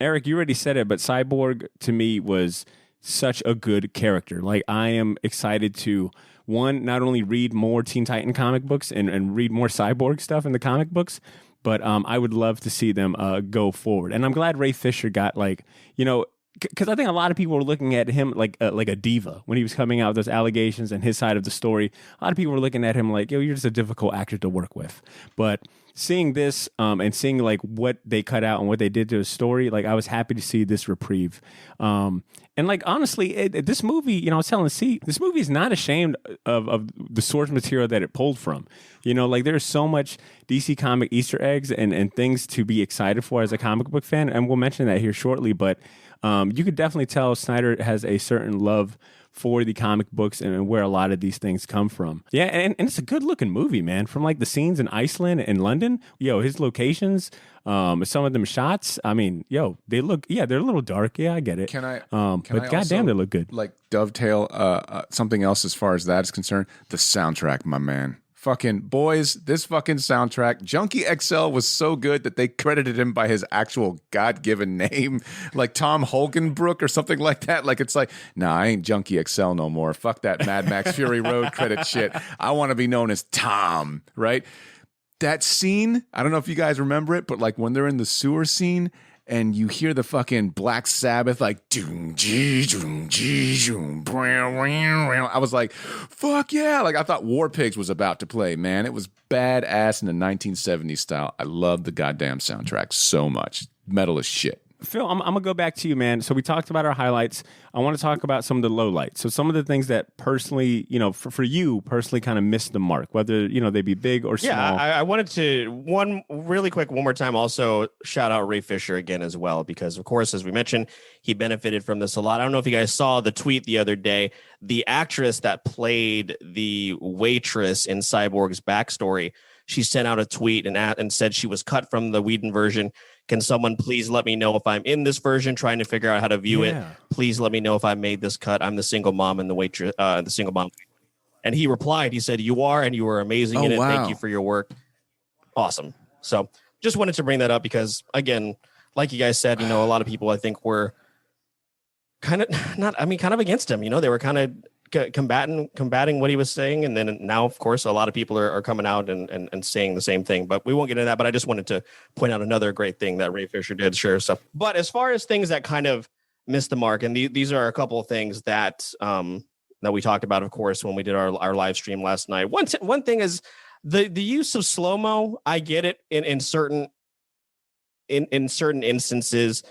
Eric, you already said it, but Cyborg to me was such a good character. Like, I am excited to not only read more Teen Titan comic books and read more Cyborg stuff in the comic books, but I would love to see them go forward. And I'm glad Ray Fisher got because I think a lot of people were looking at him like a diva when he was coming out with those allegations and his side of the story. A lot of people were looking at him like, you're just a difficult actor to work with. But seeing this and seeing like what they cut out and what they did to his story, like, I was happy to see this reprieve. And like, honestly, this movie, I was telling C, this movie is not ashamed of the source material that it pulled from. Like, there's so much DC comic Easter eggs and things to be excited for as a comic book fan. And we'll mention that here shortly. But you could definitely tell Snyder has a certain love for the comic books and where a lot of these things come from. Yeah, and it's a good looking movie, man. From like the scenes in Iceland and London, his locations, some of them shots. I mean, they look, they're a little dark. Yeah, I get it. But goddamn, they look good. Like dovetail something else as far as that is concerned. The soundtrack, my man. Fucking boys, this fucking soundtrack, Junkie XL was so good that they credited him by his actual God-given name, like Tom Holgenbrook or something like that. Like, it's like, nah, I ain't Junkie XL no more. Fuck that Mad Max Fury Road credit shit. I want to be known as Tom, right? That scene, I don't know if you guys remember it, but like when they're in the sewer scene and you hear the fucking Black Sabbath, like, doom, gee, doom, gee, doom, I was like, fuck yeah. Like, I thought War Pigs was about to play, man. It was badass in the 1970s style. I love the goddamn soundtrack so much. Metal as shit. Phil, I'm going to go back to you, man. So we talked about our highlights. I want to talk about some of the lowlights. So some of the things that personally, for you personally kind of missed the mark, whether, they be big or small. Yeah, I wanted to, one more time, also shout out Ray Fisher again as well, because, of course, as we mentioned, he benefited from this a lot. I don't know if you guys saw the tweet the other day. The actress that played the waitress in Cyborg's backstory, she sent out a tweet and said she was cut from the Whedon version. Can someone please let me know if I'm in this version, trying to figure out how to view it? Please let me know if I made this cut. I'm the single mom and the waitress, the single mom. And he replied, he said, you are, and you were amazing in it. Wow. Thank you for your work. Awesome. So just wanted to bring that up because, again, like you guys said, a lot of people I think were kind of against him. They were kind of combating what he was saying, and then now, of course, a lot of people are coming out and saying the same thing. But we won't get into that. But I just wanted to point out another great thing that Ray Fisher did. Sure stuff. But as far as things that kind of missed the mark, and these are a couple of things that that we talked about, of course, when we did our live stream last night. One thing is the use of slow-mo. I get it in certain instances.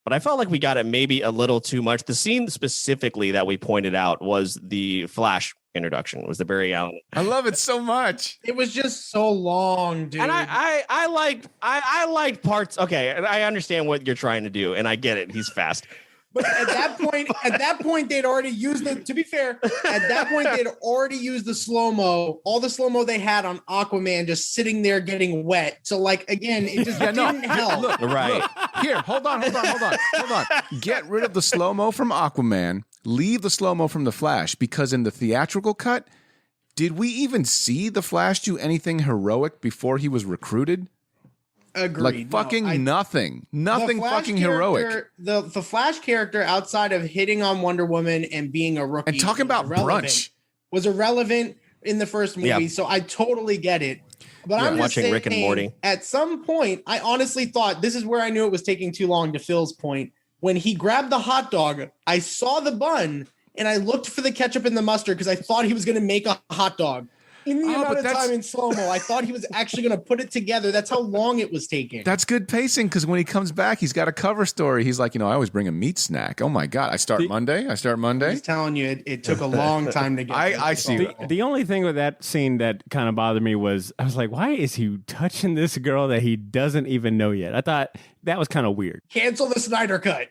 But I felt like we got it maybe a little too much. The scene specifically that we pointed out was the Flash introduction, was the Barry Allen. I love it so much. It was just so long, dude. And I liked parts. Okay, and I understand what you're trying to do, and I get it. He's fast. But at that point, they'd already used the. To be fair, at that point, they'd already used the slow mo. All the slow mo they had on Aquaman, just sitting there getting wet. So, like, again, it just didn't help. Look, right here, hold on. Get rid of the slow mo from Aquaman. Leave the slow mo from the Flash, because in the theatrical cut, did we even see the Flash do anything heroic before he was recruited? Agreed. Like fucking nothing fucking heroic. The Flash character, outside of hitting on Wonder Woman and being a rookie and talking about brunch, was irrelevant in the first movie. Yep. So I totally get it. But I'm watching saying, Rick and Morty. At some point, I honestly thought, this is where I knew it was taking too long, to Phil's point. When he grabbed the hot dog, I saw the bun and I looked for the ketchup and the mustard because I thought he was going to make a hot dog. In the amount of time in slow-mo, I thought he was actually going to put it together. That's how long it was taking. That's good pacing, because when he comes back, he's got a cover story. He's like, I always bring a meat snack. Oh, my God. I start Monday. I was telling you, it took a long time to get I see. The only thing with that scene that kind of bothered me was, I was like, why is he touching this girl that he doesn't even know yet? I thought that was kind of weird. Cancel the Snyder Cut.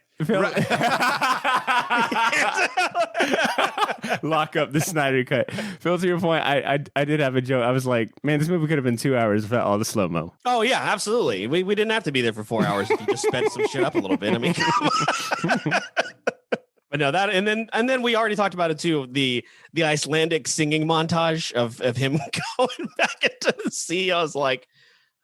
Lock up the Snyder Cut. Phil, to your point, I did have a joke. I was like, man, this movie could have been 2 hours without all the slow-mo. Oh, yeah, absolutely. We didn't have to be there for 4 hours if you just sped some shit up a little bit. I mean, but no, that and then we already talked about it too. The Icelandic singing montage of him going back into the sea. I was like,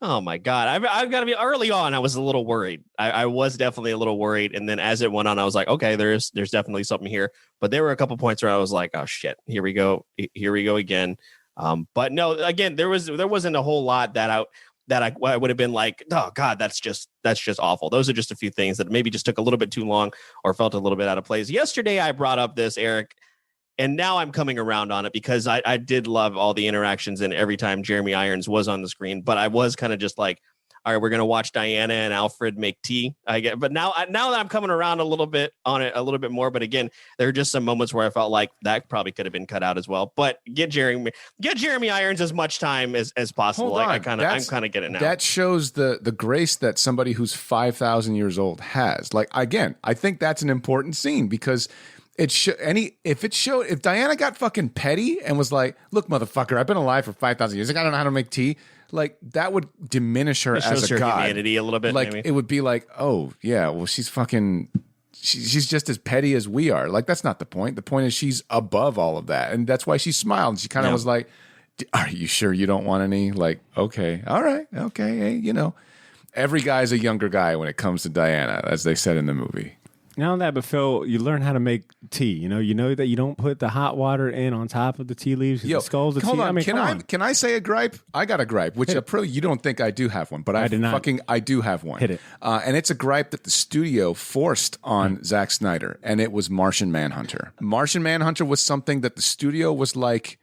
oh my God. I've got to be early on. I was a little worried. I was definitely a little worried. And then as it went on, I was like, okay, there's definitely something here. But there were a couple points where I was like, oh shit, here we go again. But no, again, there wasn't a whole lot that I would have been like, oh God, that's just awful. Those are just a few things that maybe just took a little bit too long or felt a little bit out of place. Yesterday, I brought up this, Eric, and now I'm coming around on it because I did love all the interactions and every time Jeremy Irons was on the screen, but I was kind of just like, all right, we're going to watch Diana and Alfred make tea. But now that I'm coming around a little bit on it, a little bit more. But again, there are just some moments where I felt like that probably could have been cut out as well. But get Jeremy Irons as much time as possible. I'm kind of getting it now. That shows the grace that somebody who's 5,000 years old has. Like, again, I think that's an important scene because if Diana got fucking petty and was like, look, motherfucker, I've been alive for 5,000 years. Like, I don't know how to make tea. Like, that would diminish her as a god. Humanity a little bit, like, maybe. it would be like, oh, yeah, well, she's just as petty as we are. Like, that's not the point. The point is she's above all of that. And that's why she smiled. And she kind of was like, are you sure you don't want any? Like, okay, all right, okay. Hey, every guy's a younger guy when it comes to Diana, as they said in the movie. Not that, but Phil, you learn how to make tea. You know that you don't put the hot water in on top of the tea leaves. Yo, the skulls of tea. On. I mean, can I say a gripe? I got a gripe, which you don't think I do have one, but I do have one. Hit it. And it's a gripe that the studio forced on Zack Snyder, and it was Martian Manhunter. Martian Manhunter was something that the studio was like,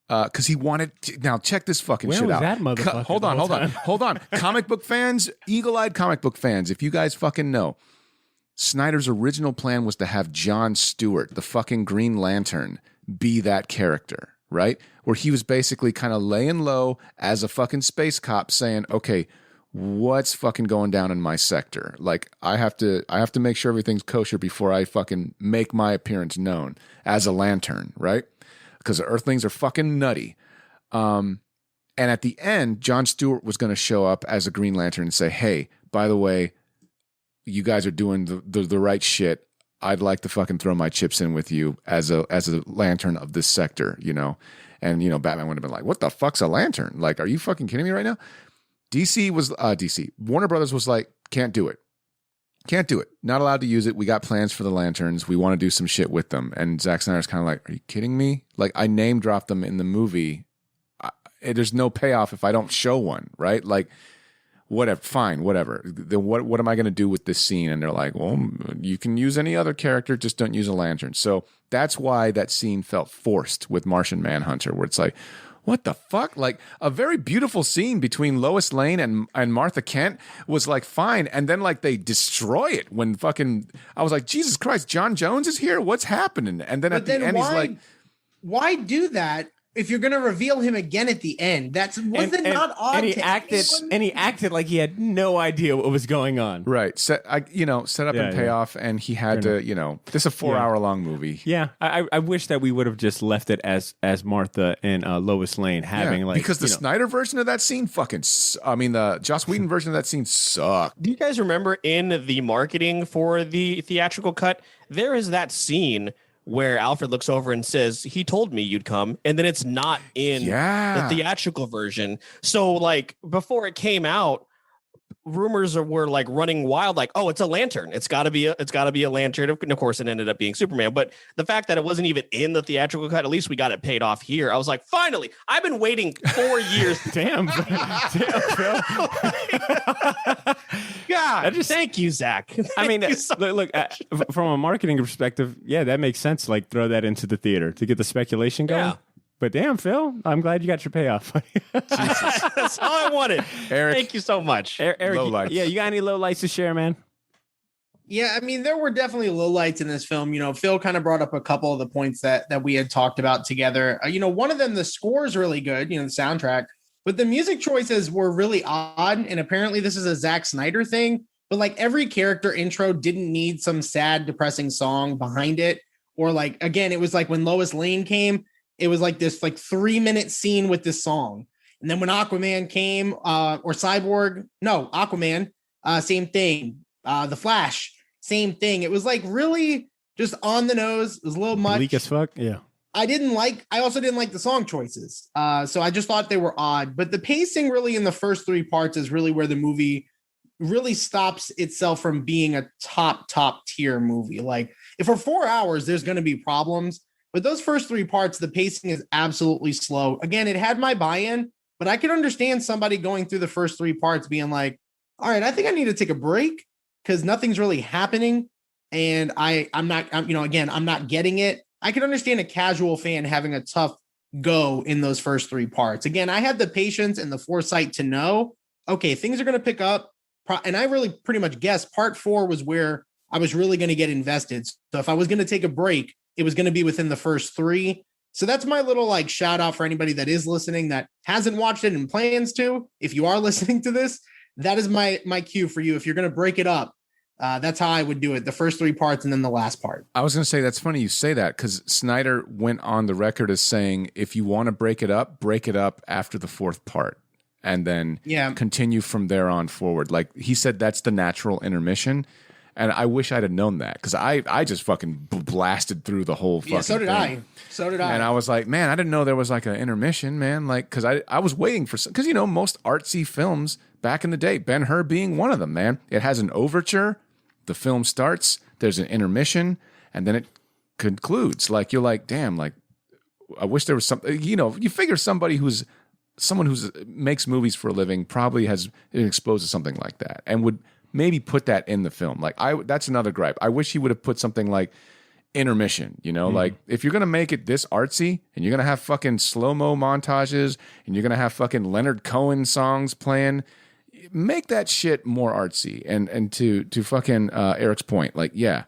because he wanted to, now check this fucking shit out. That motherfucker? Hold on. Comic book fans, eagle-eyed comic book fans, if you guys fucking know, Snyder's original plan was to have Jon Stewart, the fucking Green Lantern, be that character, right? Where he was basically kind of laying low as a fucking space cop saying, okay, what's fucking going down in my sector? Like, I have to make sure everything's kosher before I fucking make my appearance known as a lantern, right? Because the Earthlings are fucking nutty. And at the end, Jon Stewart was going to show up as a Green Lantern and say, hey, by the way, you guys are doing the right shit. I'd like to fucking throw my chips in with you as a lantern of this sector, And, Batman would have been like, what the fuck's a lantern? Like, are you fucking kidding me right now? Warner Brothers was like, can't do it. Not allowed to use it. We got plans for the lanterns. We want to do some shit with them. And Zack Snyder's kind of like, are you kidding me? Like, I name dropped them in the movie. There's no payoff if I don't show one, right? Like, whatever, fine, whatever. Then what am I going to do with this scene? And they're like, well, you can use any other character, just don't use a lantern. So that's why that scene felt forced with Martian Manhunter, where it's like, what the fuck? Like, a very beautiful scene between Lois Lane and Martha Kent was like fine, and then like they destroy it when fucking I was like, Jesus Christ, John Jones is here? What's happening? And then at the end he's like, why do that? If you're going to reveal him again at the end, not odd? And he acted like he had no idea what was going on. Right. Set up and pay off, and he had to, this is a 4-hour-long movie. Yeah. I wish that we would have just left it as Martha and Lois Lane having because the Snyder version of that scene the Joss Whedon version of that scene sucked. Do you guys remember in the marketing for the theatrical cut, there is that scene where Alfred looks over and says, he told me you'd come, and then it's not in the theatrical version. So like before it came out, rumors were like running wild, like, oh, it's a lantern. It's gotta be a lantern. And of course it ended up being Superman. But the fact that it wasn't even in the theatrical cut, at least we got it paid off here. I was like, finally, I've been waiting 4 years. Damn, Phil. God, thank you, Zach. Look, from a marketing perspective, yeah, that makes sense. Like, throw that into the theater to get the speculation going. Yeah. But damn, Phil, I'm glad you got your payoff. That's all I wanted. Eric, thank you so much. Eric, you got any lowlights to share, man? Yeah, there were definitely lowlights in this film. Phil kind of brought up a couple of the points that we had talked about together. One of them, the score is really good, the soundtrack. But the music choices were really odd, and apparently this is a Zack Snyder thing. But like every character intro didn't need some sad, depressing song behind it. Or like, again, it was like when Lois Lane came, it was like this 3-minute scene with this song. And then when Aquaman came, Aquaman, same thing. The Flash, same thing. It was like really just on the nose. It was a little much. Bleak as fuck, yeah. I also didn't like the song choices. So I just thought they were odd. But the pacing really in the first 3 parts is really where the movie really stops itself from being a top tier movie. Like, if for 4 hours, there's going to be problems. But those first 3 parts, the pacing is absolutely slow. Again, it had my buy-in, but I could understand somebody going through the first 3 parts being like, all right, I think I need to take a break because nothing's really happening. And I'm not getting it. I can understand a casual fan having a tough go in those first 3 parts. Again, I had the patience and the foresight to know, okay, things are going to pick up. And I really pretty much guessed part 4 was where I was really going to get invested. So if I was going to take a break, it was going to be within the first 3. So that's my little shout out for anybody that is listening that hasn't watched it and plans to. If you are listening to this, that is my cue for you. If you're going to break it up, That's how I would do it. The first 3 parts and then the last part. I was going to say, that's funny you say that, because Snyder went on the record as saying, if you want to break it up after the 4th part and then continue from there on forward. Like he said, that's the natural intermission. And I wish I'd have known that, because I just fucking blasted through the whole fucking so did thing. So did I. And I was like, man, I didn't know there was like an intermission, man. Like, because I was waiting for, because most artsy films back in the day, Ben-Hur being one of them, man. It has an overture, the film starts, there's an intermission, and then it concludes. Like, you're like, damn, like, I wish there was something, you figure someone who's makes movies for a living probably has been exposed to something like that and would maybe put that in the film. Like, that's another gripe. I wish he would have put something like intermission, like if you're going to make it this artsy and you're going to have fucking slow-mo montages and you're going to have fucking Leonard Cohen songs playing, make that shit more artsy. And to fucking Eric's point, like, yeah,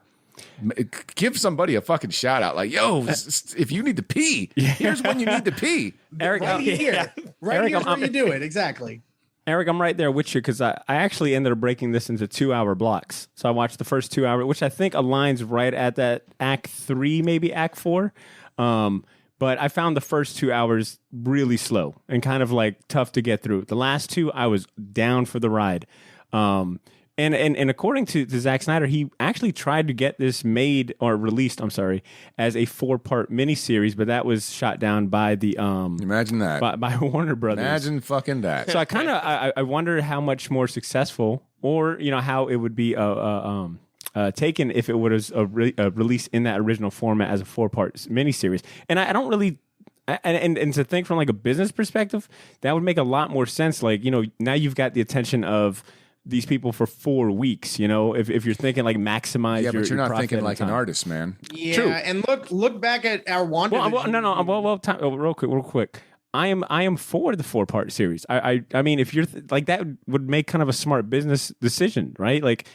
give somebody a fucking shout out. Like, yo, if you need to pee, here's when you need to pee. Eric, right here. Right Eric, here's where you do it. Exactly. Eric, I'm right there with you, because I actually ended up breaking this into 2-hour blocks. So I watched the first 2 hours, which I think aligns right at that Act 3, maybe Act 4. But I found the first 2 hours really slow and kind of like tough to get through. The last 2, I was down for the ride. And according to Zack Snyder, he actually tried to get this made or released, as a 4-part miniseries, but that was shot down by the imagine that by Warner Brothers. Imagine fucking that. So I wonder how much more successful, or how it would be taken if it was released in that original format as a 4-part miniseries. And I don't really. And to think from like a business perspective, that would make a lot more sense. Like, now you've got the attention of these people for 4 weeks, if you're thinking like maximize but you're not thinking like time. an artist, man. Yeah, True. and look back at our WandaVision. Real quick. I am for the 4-part series. I mean, if you're like, that would make kind of a smart business decision, right? Like,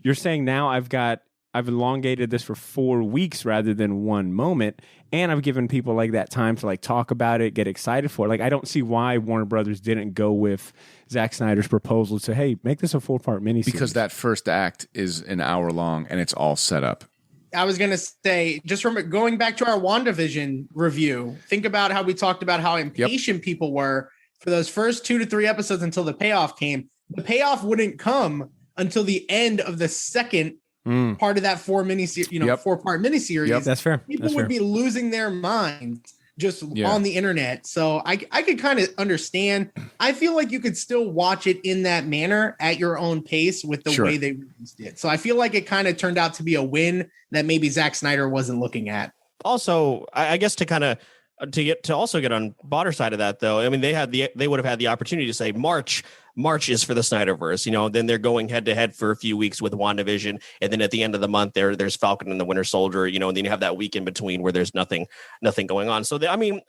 you're saying now I've elongated this for 4 weeks rather than one moment, and I've given people like that time to like talk about it, get excited for it. Like, I don't see why Warner Brothers didn't go with Zack Snyder's proposal to, hey, make this a 4-part miniseries. Because that first act is an hour long and it's all set up. I was going to say, just from going back to our WandaVision review, think about how we talked about how impatient people were for those first 2 to 3 episodes until the payoff came. The payoff wouldn't come until the end of the second part of that 4-part miniseries. Yep, that's fair. People would be losing their minds just on the internet. So I could kind of understand. I feel like you could still watch it in that manner at your own pace with the way they released it. So I feel like it kind of turned out to be a win that maybe Zack Snyder wasn't looking at. Also, I guess to get on Bodder's side of that, though, I mean, they would have had the opportunity to say March is for the Snyderverse, then they're going head to head for a few weeks with WandaVision, and then at the end of the month there's Falcon and the Winter Soldier, and then you have that week in between where there's nothing going on. So I'm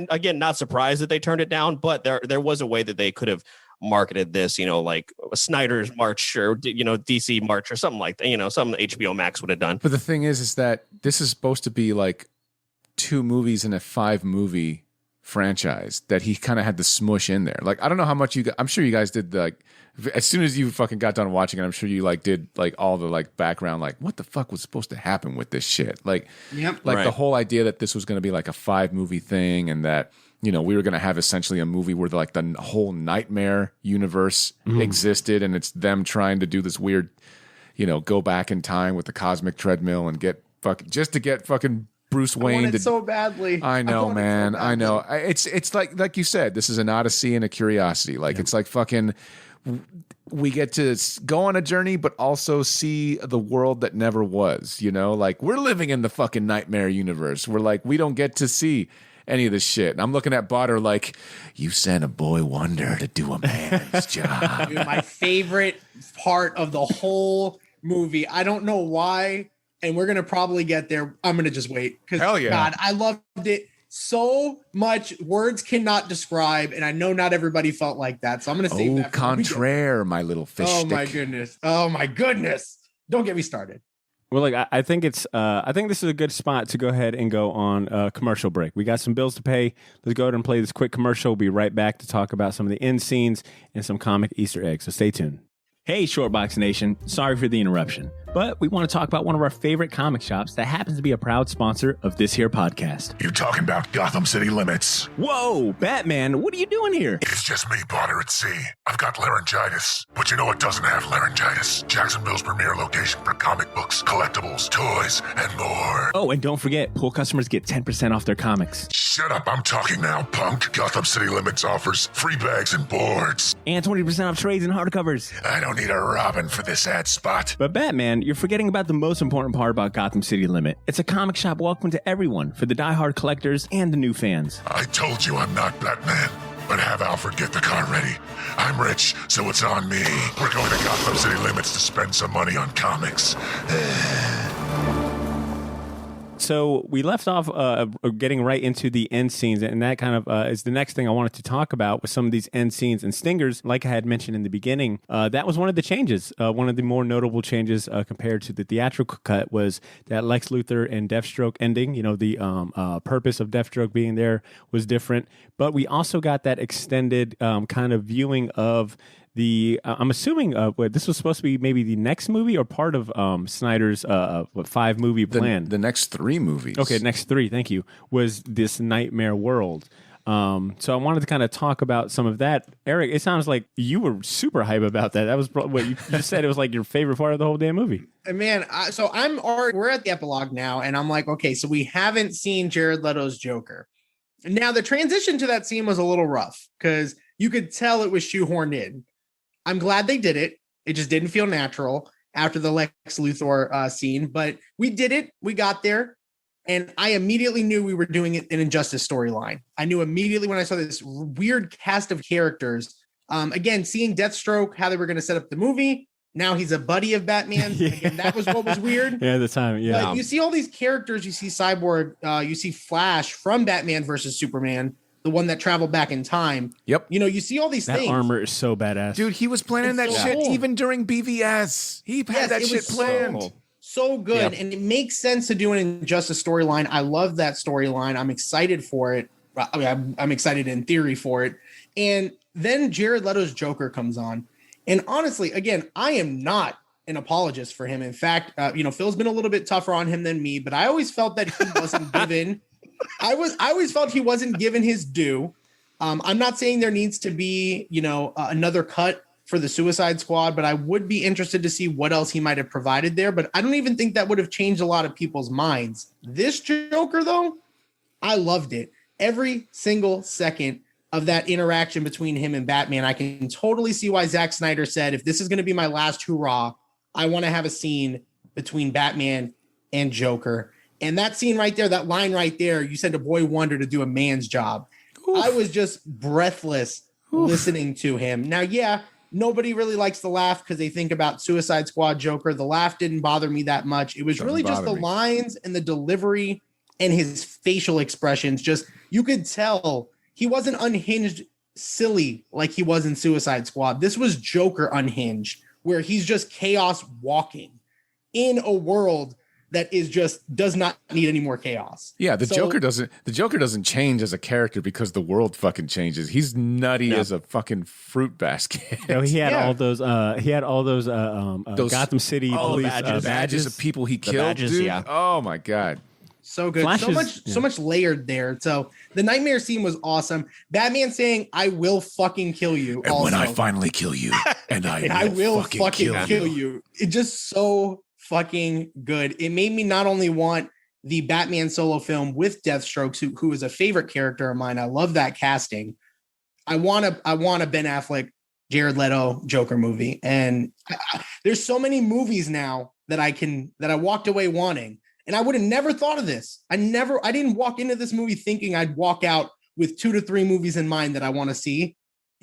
again not surprised that they turned it down, but there was a way that they could have marketed this, like Snyder's March or DC March or something like that, something HBO Max would have done. But the thing is that this is supposed to be like 2 movies in a 5-movie franchise that he kind of had to smush in there. Like, I don't know how much I'm sure you guys did as soon as you fucking got done watching it, I'm sure you did all the background, what the fuck was supposed to happen with this shit? The whole idea that this was going to be like a 5-movie thing, and that, we were going to have essentially a movie where the whole Nightmare universe existed, and it's them trying to do this weird, go back in time with the cosmic treadmill and get fucking Bruce Wayne. I want it so badly. I know, man. I know. It's like you said, this is an odyssey and a curiosity. It's like fucking, we get to go on a journey, but also see the world that never was, we're living in the fucking Nightmare universe. We're we don't get to see any of this shit. And I'm looking at Botter like, you sent a boy wonder to do a man's job. Dude, my favorite part of the whole movie. I don't know why. And we're going to probably get there. I'm going to just wait. Hell yeah. God, I loved it so much. Words cannot describe. And I know not everybody felt like that. So I'm going to save that. Contraire, my little fish stick. Oh my goodness. Don't get me started. Well, I think this is a good spot to go ahead and go on a commercial break. We got some bills to pay. Let's go ahead and play this quick commercial. We'll be right back to talk about some of the end scenes and some comic Easter eggs. So stay tuned. Hey, Shortbox Nation. Sorry for the interruption, but we want to talk about one of our favorite comic shops that happens to be a proud sponsor of this here podcast. You're talking about Gotham City Limits. Whoa, Batman, what are you doing here? It's just me, Potter at sea. I've got laryngitis. But you know what doesn't have laryngitis? Jacksonville's premier location for comic books, collectibles, toys, and more. Oh, and don't forget, pool customers get 10% off their comics. Shut up, I'm talking now, punk. Gotham City Limits offers free bags and boards. And 20% off trades and hardcovers. I don't need a Robin for this ad spot. But Batman, you're forgetting about the most important part about Gotham City Limit. It's a comic shop welcome to everyone, for the diehard collectors and the new fans. I told you I'm not Batman. But have Alfred get the car ready. I'm rich, so it's on me. We're going to Gotham City Limits to spend some money on comics. So we left off getting right into the end scenes, and that kind of is the next thing I wanted to talk about with some of these end scenes and stingers. Like I had mentioned in the beginning, that was one of the changes. One of the more notable changes compared to the theatrical cut was that Lex Luthor and Deathstroke ending. You know, the purpose of Deathstroke being there was different, but we also got that extended kind of viewing of I'm assuming this was supposed to be maybe the next movie or part of Snyder's 5-movie plan. The next 3 movies. Okay, next 3. Thank you. Was this Nightmare World? So I wanted to kind of talk about some of that. Eric, it sounds like you were super hype about that. That was what you just said. It was like your favorite part of the whole damn movie. Man, we're at the epilogue now, and I'm like, okay, so we haven't seen Jared Leto's Joker. Now the transition to that scene was a little rough because you could tell it was shoehorned in. I'm glad they did it. It just didn't feel natural after the Lex Luthor scene, but we did it. We got there, and I immediately knew we were doing it an Injustice storyline. I knew immediately when I saw this weird cast of characters. Again, seeing Deathstroke, how they were going to set up the movie. Now he's a buddy of Batman. Yeah. Again, that was what was weird. Yeah, at the time, yeah. But you see all these characters. You see Cyborg. You see Flash from Batman versus Superman, the one that traveled back in time. Yep. You know, you see all these that things. armor is so badass. Dude, he was planning that It's so shit cool. even during BVS. He had that it shit was planned. So good. Yep. And it makes sense to do an Injustice storyline. I love that storyline. I'm excited for it. I mean, I'm excited in theory for it. And then Jared Leto's Joker comes on. And honestly, again, I am not an apologist for him. In fact, Phil's been a little bit tougher on him than me, but I always felt that he wasn't given. I always felt he wasn't given his due. I'm not saying there needs to be, another cut for the Suicide Squad, but I would be interested to see what else he might have provided there. But I don't even think that would have changed a lot of people's minds. This Joker, though, I loved it. Every single second of that interaction between him and Batman, I can totally see why Zack Snyder said, if this is going to be my last hurrah, I want to have a scene between Batman and Joker. And that scene right there, that line right there, you send a boy wonder to do a man's job. Oof. I was just breathless listening to him. Now, yeah, nobody really likes to laugh because they think about Suicide Squad Joker. The laugh didn't bother me that much. It was really just the lines and the delivery and his facial expressions. Just, you could tell he wasn't unhinged silly like he was in Suicide Squad. This was Joker unhinged, where he's just chaos walking in a world that does not need any more chaos. Yeah, the Joker doesn't change as a character because the world fucking changes. He's nutty as a fucking fruit basket. He had all those Gotham City police badges of people he killed. Badges, dude. yeah. Oh my god. So good. So much layered there. So the nightmare scene was awesome. Batman saying, "I will fucking kill you." And also. when I finally kill you, and I will fucking kill you. It just so fucking good. It made me not only want the Batman solo film with Deathstroke, who is a favorite character of mine. I love that casting. I want a Ben Affleck, Jared Leto Joker movie. And there's so many movies now that I walked away wanting. And I would have never thought of this. I didn't walk into this movie thinking I'd walk out with 2 to 3 movies in mind that I want to see.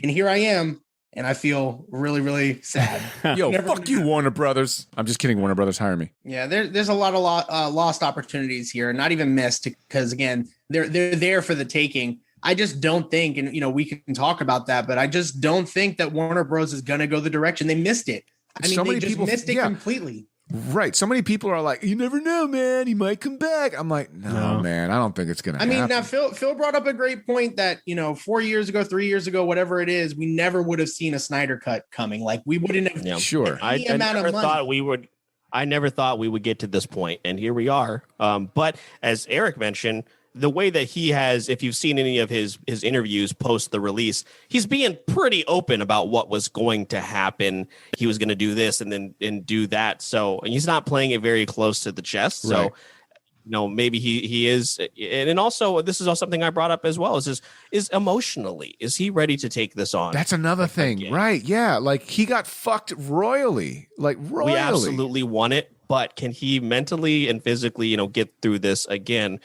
And here I am. And I feel really, really sad. Yo, fuck you, Warner Brothers. I'm just kidding. Warner Brothers, hire me. Yeah, there's a lot of lost opportunities here, not even missed, because again, they're there for the taking. I just don't think, and we can talk about that, but I just don't think that Warner Bros is gonna go the direction they missed it. I mean, they just missed it completely. Right. So many people are like, you never know, man. He might come back. I'm like, no. Man, I don't think it's going to happen. I mean, now Phil brought up a great point that, 4 years ago, 3 years ago, whatever it is, we never would have seen a Snyder cut coming. Like we wouldn't have. Sure. I never thought we would. I never thought we would get to this point, and here we are. But as Eric mentioned, the way that he has, if you've seen any of his interviews post the release, he's being pretty open about what was going to happen. He was going to do this and do that. So he's not playing it very close to the chest. So, right. Maybe he is. And also, this is also something I brought up as well, is emotionally, is he ready to take this on? That's another thing. Again? Right. Yeah. Like he got fucked royally. We absolutely want it. But can he mentally and physically, get through this again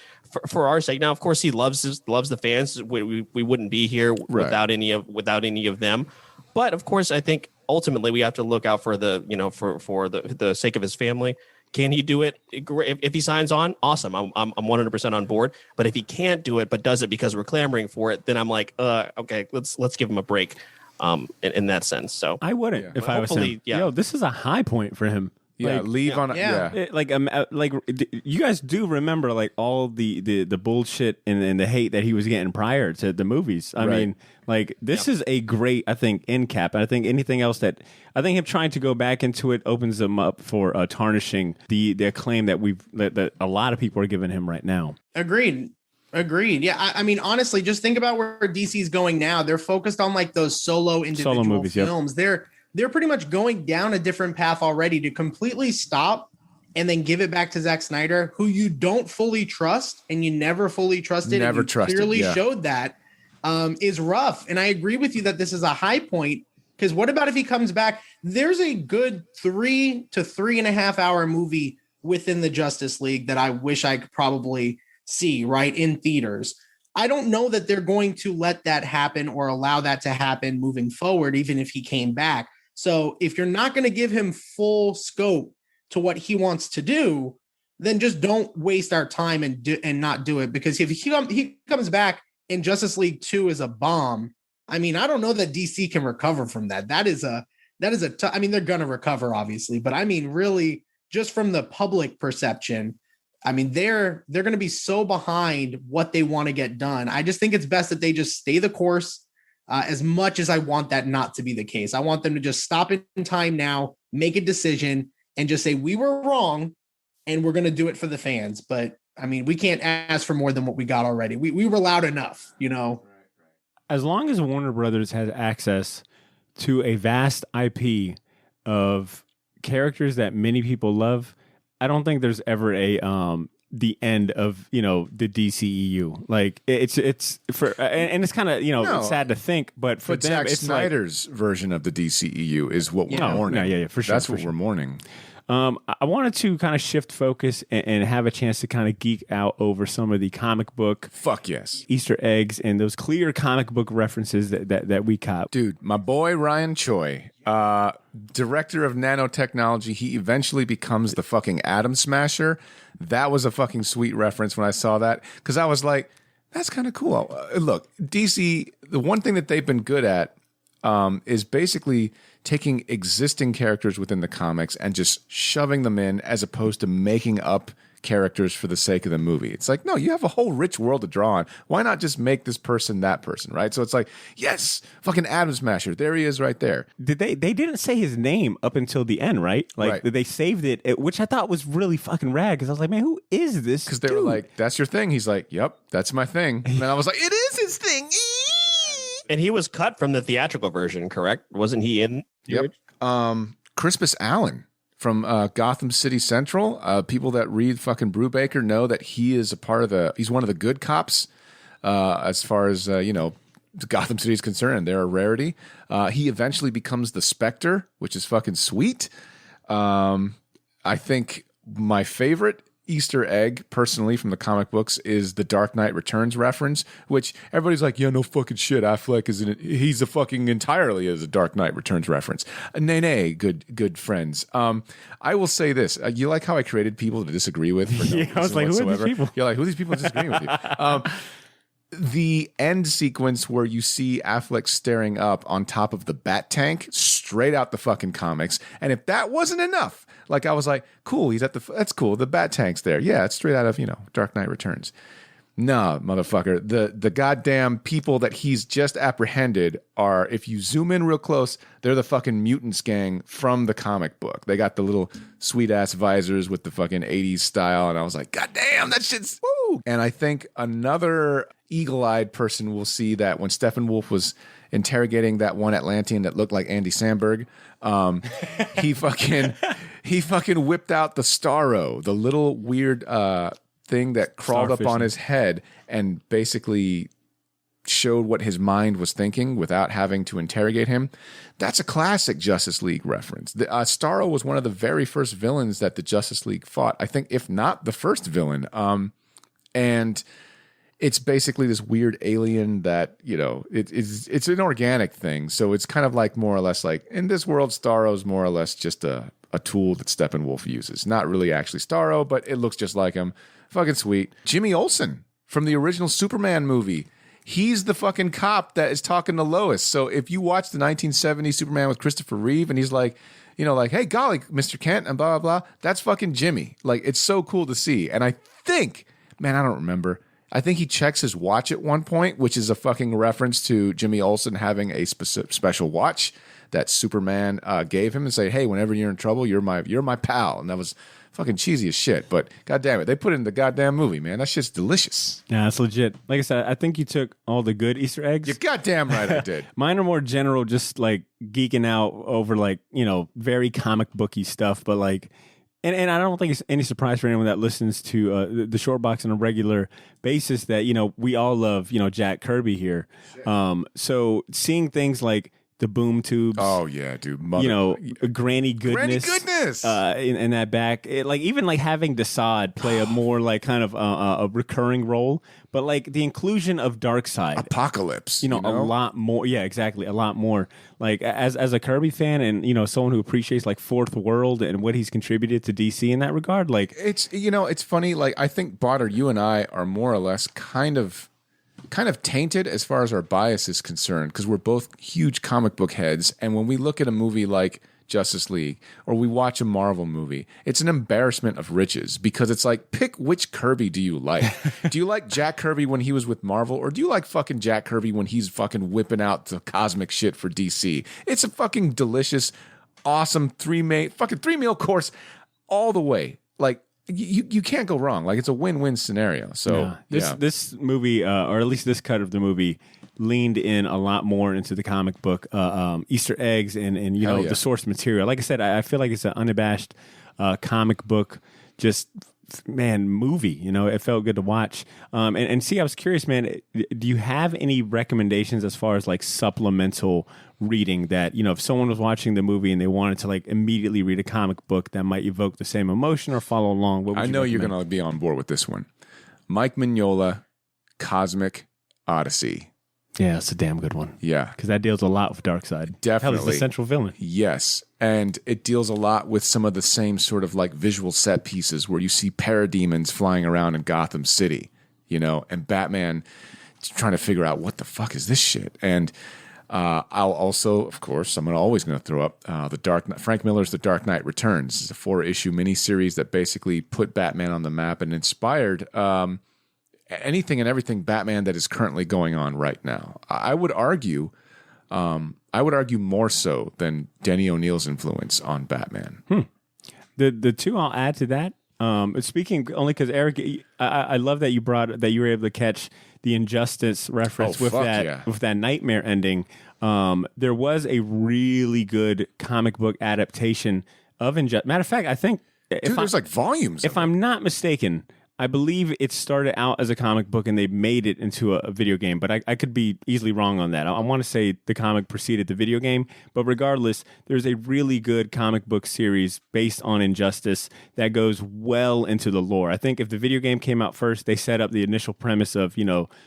for our sake? Now, of course, he loves the fans. We wouldn't be here without any of them. But of course, I think ultimately we have to look out for the sake of his family. Can he do it? If he signs on, awesome. I'm 100% on board. But if he can't do it, but does it because we're clamoring for it, then I'm like, okay, let's give him a break. In that sense, so I wouldn't if I was him. Yeah. Yo, this is a high point for him. Yeah, leave on. Like you guys do remember like all the bullshit and the hate that he was getting prior to the movies. I mean, like this is a great, I think, end cap. And I think anything else him trying to go back into it opens them up for tarnishing the acclaim that a lot of people are giving him right now. Agreed. Yeah, I mean, honestly, just think about where DC's going now. They're focused on like those solo individual movies, films. Yep. They're pretty much going down a different path already. To completely stop and then give it back to Zack Snyder, who you don't fully trust and you never fully trusted. Clearly showed that is rough. And I agree with you that this is a high point, because what about if he comes back? There's a good 3 to 3.5 hour movie within the Justice League that I wish I could probably see right in theaters. I don't know that they're going to let that happen or allow that to happen moving forward, even if he came back. So if you're not going to give him full scope to what he wants to do, then just don't waste our time and not do it. Because if he comes back and Justice League 2 is a bomb, I mean, I don't know that DC can recover from that. That is a I mean, they're going to recover obviously, but I mean, really just from the public perception, I mean, they're going to be so behind what they want to get done. I just think it's best that they just stay the course. As much as I want that not to be the case, I want them to just stop in time now, make a decision, and just say, we were wrong, and we're going to do it for the fans. But, I mean, we can't ask for more than what we got already. We were loud enough, As long as Warner Brothers has access to a vast IP of characters that many people love, I don't think there's ever the end of the DCEU. Like it's for and it's kind of sad to think, but for them Zack it's Snyder's version of the DCEU is what we're mourning. Yeah, for sure. That's what we're mourning. I wanted to kind of shift focus and have a chance to kind of geek out over some of the comic book Easter eggs and those clear comic book references that we caught. Dude, my boy Ryan Choi, director of nanotechnology, he eventually becomes the fucking Atom Smasher. That was a fucking sweet reference when I saw that, because I was like, that's kind of cool. Look, DC, the one thing that they've been good at is basically taking existing characters within the comics and just shoving them in, as opposed to making up characters for the sake of the movie. It's like, no, you have a whole rich world to draw on. Why not just make this person that person, right? So it's like, yes, fucking Atom Smasher. There he is right there. They didn't say his name up until the end, right? Like they saved it, which I thought was really fucking rad, because I was like, man, who is this? Because they were like, that's your thing. He's like, yep, that's my thing. And then I was like, it is his thing. And he was cut from the theatrical version, correct? Wasn't he in? Yep. Crispus Allen from Gotham City Central. People that read fucking Brubaker know that he is he's one of the good cops as far as, Gotham City is concerned. They're a rarity. He eventually becomes the Spectre, which is fucking sweet. I think my favorite Easter egg, personally, from the comic books is the Dark Knight Returns reference, which everybody's like, yeah, no fucking shit. Affleck is he's a fucking entirely as a Dark Knight Returns reference. Nay, good friends. I will say this. You like how I created people to disagree with? For no I was like, whatsoever. Who are these people? You're like, who are these people disagreeing with you? The end sequence where you see Affleck staring up on top of the bat tank, straight out the fucking comics. And if that wasn't enough, like I was like, cool, that's cool. The Bat Tank's there. Yeah, it's straight out of, Dark Knight Returns. Nah, motherfucker. The goddamn people that he's just apprehended are, if you zoom in real close, they're the fucking mutants gang from the comic book. They got the little sweet ass visors with the fucking 80s style. And I was like, God damn, that shit's woo. And I think another eagle-eyed person will see that when Steppenwolf was interrogating that one Atlantean that looked like Andy Samberg, he fucking whipped out the Starro, the little weird thing that crawled up on his head and basically showed what his mind was thinking without having to interrogate him. That's a classic Justice League reference. Starro was one of the very first villains that the Justice League fought, I think, if not the first villain. And it's basically this weird alien that, it's an organic thing. So it's kind of like more or less like in this world, Starro's more or less just a tool that Steppenwolf uses. Not really actually Starro, but it looks just like him. Fucking sweet. Jimmy Olsen from the original Superman movie. He's the fucking cop that is talking to Lois. So if you watch the 1970s Superman with Christopher Reeve and he's like, hey, golly, Mr. Kent and blah, blah, blah, that's fucking Jimmy. Like, it's so cool to see. And I think, man, I don't remember. I think he checks his watch at one point, which is a fucking reference to Jimmy Olsen having a special watch that Superman gave him and say, hey, whenever you're in trouble, you're my pal. And that was fucking cheesy as shit, but goddamn it, they put it in the goddamn movie, man. That shit's delicious. Yeah, that's legit. Like I said, I think you took all the good Easter eggs. You're goddamn right I did. Mine are more general, just like geeking out over like, very comic booky stuff, but like, and I don't think it's any surprise for anyone that listens to the Short Box on a regular basis that, we all love, Jack Kirby here. So seeing things like the boom tubes. Oh yeah, dude. Granny Goodness. In that back, even having Desaad play a more like kind of a recurring role, but like the inclusion of Darkseid, Apocalypse. A lot more. Yeah, exactly, a lot more. Like as a Kirby fan and someone who appreciates like Fourth World and what he's contributed to DC in that regard, like it's it's funny. Like I think Botter, you and I are more or less kind of tainted as far as our bias is concerned because we're both huge comic book heads. And when we look at a movie like Justice League or we watch a Marvel movie, it's an embarrassment of riches because it's like, pick which Kirby do you like? Do you like Jack Kirby when he was with Marvel or do you like fucking Jack Kirby when he's fucking whipping out the cosmic shit for DC? It's a fucking delicious, awesome three meal course all the way. Like, you can't go wrong. Like it's a win-win scenario. So this movie, or at least this cut of the movie, leaned in a lot more into the comic book Easter eggs and the source material. Like I said, I feel like it's an unabashed comic book, just movie. It felt good to watch. And see, I was curious, man. Do you have any recommendations as far as like supplemental reading that if someone was watching the movie and they wanted to like immediately read a comic book that might evoke the same emotion or follow along? What would I know you're going to be on board with this one. Mike Mignola, Cosmic Odyssey. Yeah, it's a damn good one. Yeah. Because that deals a lot with Darkseid. Definitely. Hell, he's the central villain. Yes. And it deals a lot with some of the same sort of like visual set pieces where you see parademons flying around in Gotham City, and Batman trying to figure out what the fuck is this shit. And I'll also, of course, I'm always going to throw up Frank Miller's The Dark Knight Returns. It's a 4-issue miniseries that basically put Batman on the map and inspired anything and everything Batman that is currently going on right now. I would argue more so than Denny O'Neil's influence on Batman. The two I'll add to that. Speaking only because Eric, I love that you were able to catch the Injustice reference with that nightmare ending. There was a really good comic book adaptation of Injustice. Matter of fact, I think there's like volumes. If I'm not mistaken, I believe it started out as a comic book and they made it into a video game, but I could be easily wrong on that. I want to say the comic preceded the video game, but regardless, there's a really good comic book series based on Injustice that goes well into the lore. I think if the video game came out first, they set up the initial premise of,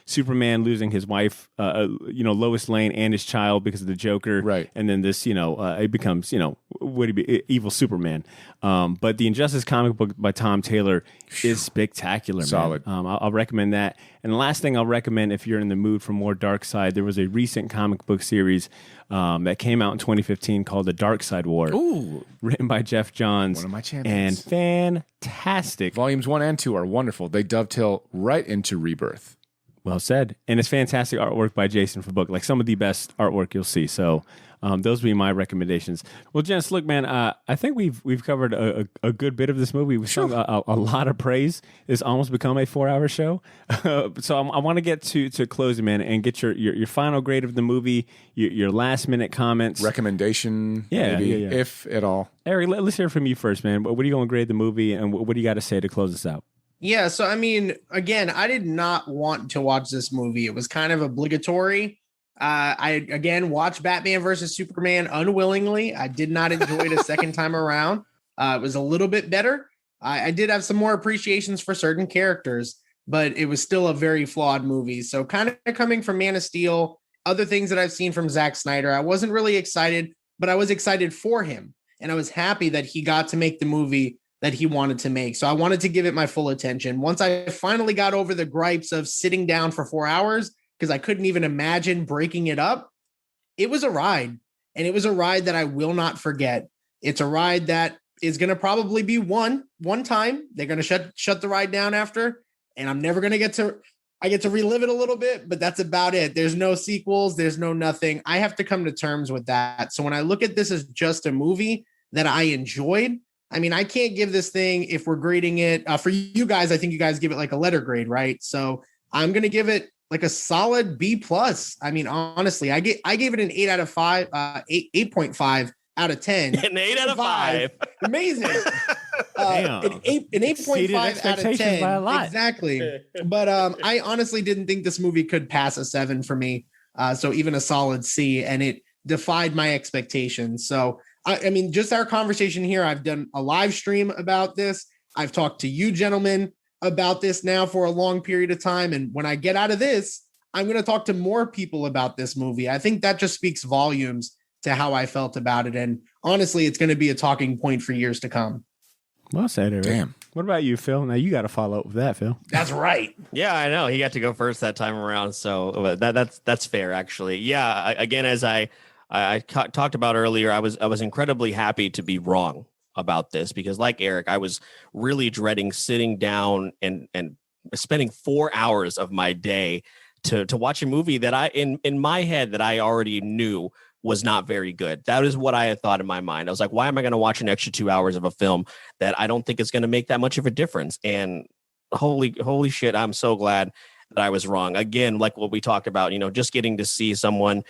Superman losing his wife, Lois Lane and his child because of the Joker. Right. And then this, it becomes, would he be evil Superman. But the Injustice comic book by Tom Taylor is spectacular. spectacular, man. Solid. I'll recommend that. And the last thing I'll recommend, if you're in the mood for more Dark Side, there was a recent comic book series that came out in 2015 called The Dark Side War. Ooh. Written by Jeff Johns. One of my champions. And fantastic. Volumes 1 and 2 are wonderful. They dovetail right into Rebirth. Well said. And it's fantastic artwork by Jason for book, like some of the best artwork you'll see. So those would be my recommendations. Well, gents, look, man, I think we've covered a good bit of this movie. We've sung a lot of praise. It's almost become a 4-hour show. So I want to get to closing, man, and get your final grade of the movie, your last minute comments. Recommendation, maybe, if at all. Eric, let's hear from you first, man. What are you going to grade the movie, and what do you got to say to close us out? Yeah, so I mean, again, I did not want to watch this movie. It was kind of obligatory. I again watched Batman versus Superman unwillingly. I did not enjoy it a second time around. It was a little bit better. I did have some more appreciations for certain characters, but it was still a very flawed movie. So kind of coming from Man of Steel, other things that I've seen from Zack Snyder, I wasn't really excited, but I was excited for him. And I was happy that he got to make the movie that he wanted to make. So I wanted to give it my full attention. Once I finally got over the gripes of sitting down for 4 hours, because I couldn't even imagine breaking it up, it was a ride. And it was a ride that I will not forget. It's a ride that is going to probably be one time. They're going to shut the ride down after, and I'm never going to I get to relive it a little bit, but that's about it. There's no sequels. There's no nothing. I have to come to terms with that. So when I look at this as just a movie that I enjoyed, I mean, I can't give this thing, if we're grading it for you guys, I think you guys give it like a letter grade, right? So I'm going to give it like a solid B+. I mean, honestly, I gave it an 8 out of 5, 8.5 out of 10. An 8 out of 5. Amazing. An 8.5 out of 10. By a lot. Exactly. But I honestly didn't think this movie could pass a 7 for me. So even a solid C, and it defied my expectations. So I mean, just our conversation here, I've done a live stream about this. I've talked to you gentlemen about this now for a long period of time. And when I get out of this, I'm going to talk to more people about this movie. I think that just speaks volumes to how I felt about it. And honestly, it's going to be a talking point for years to come. Well said, Eric. Damn. What about you, Phil? Now you got to follow up with that, Phil. That's right. Yeah, I know. He got to go first that time around. So that's fair, actually. Yeah, again, as I talked about earlier, I was incredibly happy to be wrong about this, because like Eric, I was really dreading sitting down and spending 4 hours of my day to watch a movie that I in my head that I already knew was not very good. That is what I had thought in my mind. I was like, why am I going to watch an extra 2 hours of a film that I don't think is going to make that much of a difference? And holy shit, I'm so glad that I was wrong. Again, like what we talked about, just getting to see someone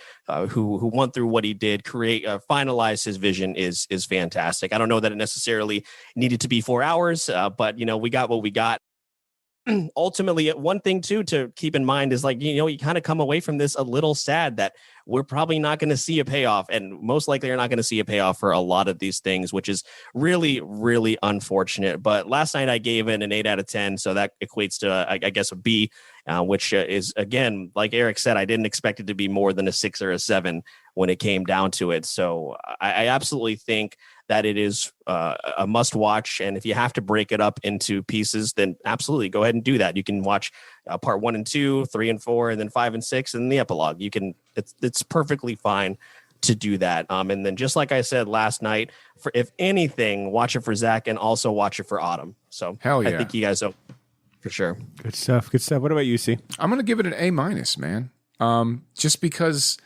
who went through what he did, finalize his vision is fantastic. I don't know that it necessarily needed to be 4 hours, but we got what we got. Ultimately, one thing too to keep in mind is you kind of come away from this a little sad that we're probably not going to see a payoff, and most likely you're not going to see a payoff for a lot of these things, which is really, really unfortunate. But last night I gave it an 8 out of 10, so that equates to I guess a B, which is, again, like Eric said, I didn't expect it to be more than a 6 or a 7 when it came down to it. So I absolutely think that it is a must watch. And if you have to break it up into pieces, then absolutely go ahead and do that. You can watch part 1 and 2, 3 and 4, and then 5 and 6, and the epilogue. You can, it's perfectly fine to do that. And then just like I said last night, if anything, watch it for Zach and also watch it for Autumn. So hell yeah. I think you guys know for sure. Good stuff. Good stuff. What about you, C? I'm going to give it an A-, man. Just because,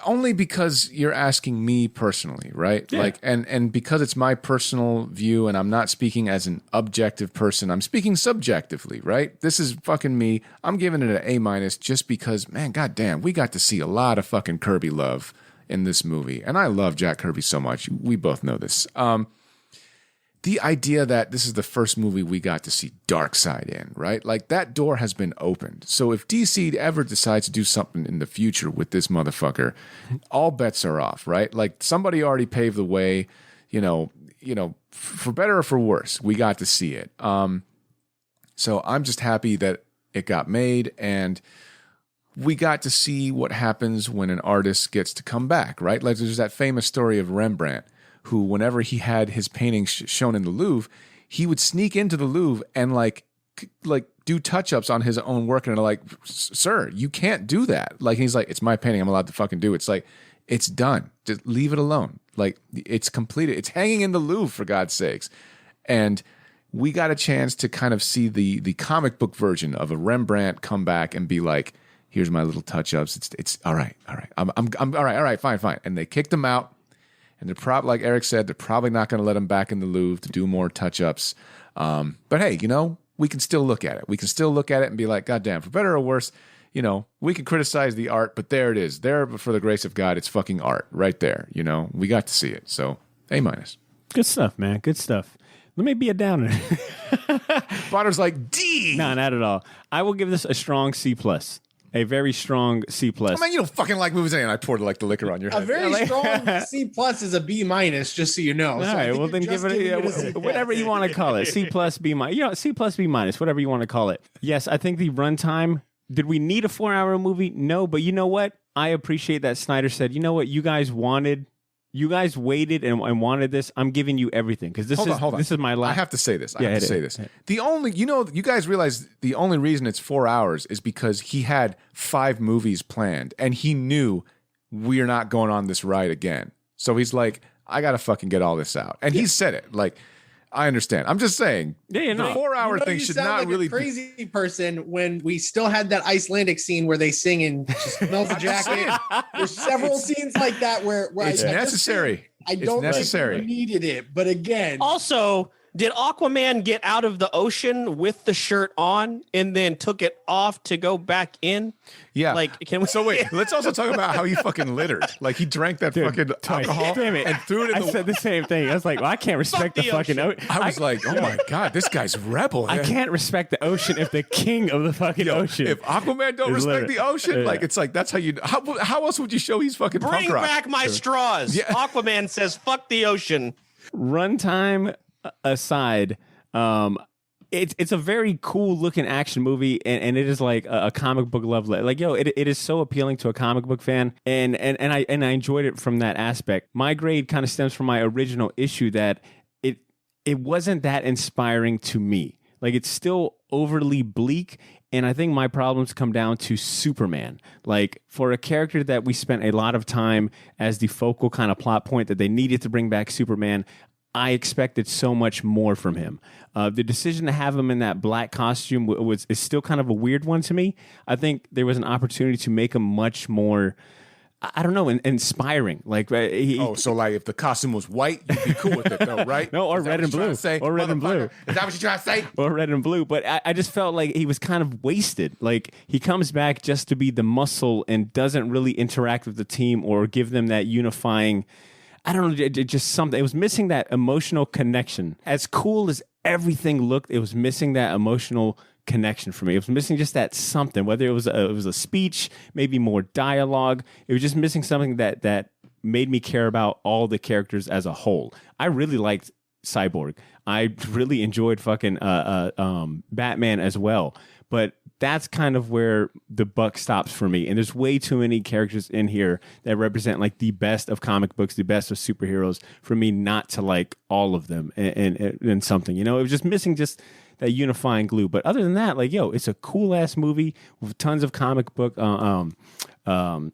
only because you're asking me personally, right? Yeah. And because it's my personal view, and I'm not speaking as an objective person, I'm speaking subjectively, right? This is fucking me. I'm giving it an A- just because, man, goddamn, we got to see a lot of fucking Kirby love in this movie. And I love Jack Kirby so much. We both know this. The idea that this is the first movie we got to see Darkseid in, right? Like, that door has been opened. So if DC ever decides to do something in the future with this motherfucker, all bets are off, right? Like, somebody already paved the way, for better or for worse, we got to see it. So I'm just happy that it got made, and we got to see what happens when an artist gets to come back, right? Like, there's that famous story of Rembrandt, who, whenever he had his paintings shown in the Louvre, he would sneak into the Louvre and like do touch-ups on his own work, and they're like, sir, you can't do that. Like, he's like, it's my painting, I'm allowed to fucking do it. It's like, it's done. Just leave it alone. Like, it's completed. It's hanging in the Louvre, for God's sakes. And we got a chance to kind of see the comic book version of a Rembrandt come back and be like, here's my little touch-ups. It's all right. I'm all right, fine. And they kicked him out. And they're probably, like Eric said, they're probably not going to let him back in the Louvre to do more touch-ups. But hey, we can still look at it. We can still look at it and be like, God damn, for better or worse, we can criticize the art, but there it is. There, for the grace of God, it's fucking art right there. We got to see it. So, A-. Good stuff, man. Good stuff. Let me be a downer. Potter's like, D. No, not at all. I will give this a strong C+. A very strong C+. I mean, you don't fucking like movies, and I poured like the liquor on your head. A very strong C+ is a B-, just so you know. All right, well then give it whatever you want to call it. C+, B-. C+, B-, whatever you want to call it. Yes, I think the runtime. Did we need a 4-hour movie? No, but you know what? I appreciate that Snyder said, you know what? You guys waited and wanted this. I'm giving you everything because this is my life. I have to say this. The only, you guys realize the only reason it's 4 hours is because he had 5 movies planned and he knew we're not going on this ride again. So he's like, I got to fucking get all this out. And he said it like, I understand. I'm just saying. The 4-hour thing should not like really a crazy person when we still had that Icelandic scene where they sing and she smells the jacket. There's several scenes like that where it's necessary. I don't think we needed it, but again. Also, did Aquaman get out of the ocean with the shirt on and then took it off to go back in? Yeah. Like, can we? So wait, let's also talk about how he fucking littered. Like, he drank that fucking alcohol and threw it in I said the same thing. I was like, well, I can't respect the fucking ocean. I was like, oh my God, this guy's rebel. I can't respect the ocean if the king of the fucking ocean. If Aquaman don't respect the ocean, like, it's like, that's how you, how else would you show he's fucking Bring punk rock? back my straws. Yeah. Aquaman says, fuck the ocean. Runtime aside, it's a very cool looking action movie, and it is like a comic book love letter. Like, it is so appealing to a comic book fan, and I enjoyed it from that aspect. My grade kind of stems from my original issue that it wasn't that inspiring to me. Like, it's still overly bleak. And I think my problems come down to Superman. Like, for a character that we spent a lot of time as the focal kind of plot point that they needed to bring back Superman, I expected so much more from him. The decision to have him in that black costume is still kind of a weird one to me. I think there was an opportunity to make him much more, I don't know, inspiring. Like, so like if the costume was white, you'd be cool with it, though, right? No, or red and blue. Or red and blue. Is that what you're trying to say? Or red and blue. But I just felt like he was kind of wasted. Like, he comes back just to be the muscle and doesn't really interact with the team or give them that unifying. I don't know, just something. It was missing that emotional connection. As cool as everything looked, it was missing that emotional connection for me. It was missing just that something, whether it was a speech, maybe more dialogue. It was just missing something that made me care about all the characters as a whole. I really liked Cyborg. I really enjoyed fucking Batman as well. But that's kind of where the buck stops for me. And there's way too many characters in here that represent like the best of comic books, the best of superheroes, for me not to like all of them and something. It was just missing just that unifying glue. But other than that, like, it's a cool ass movie with tons of comic book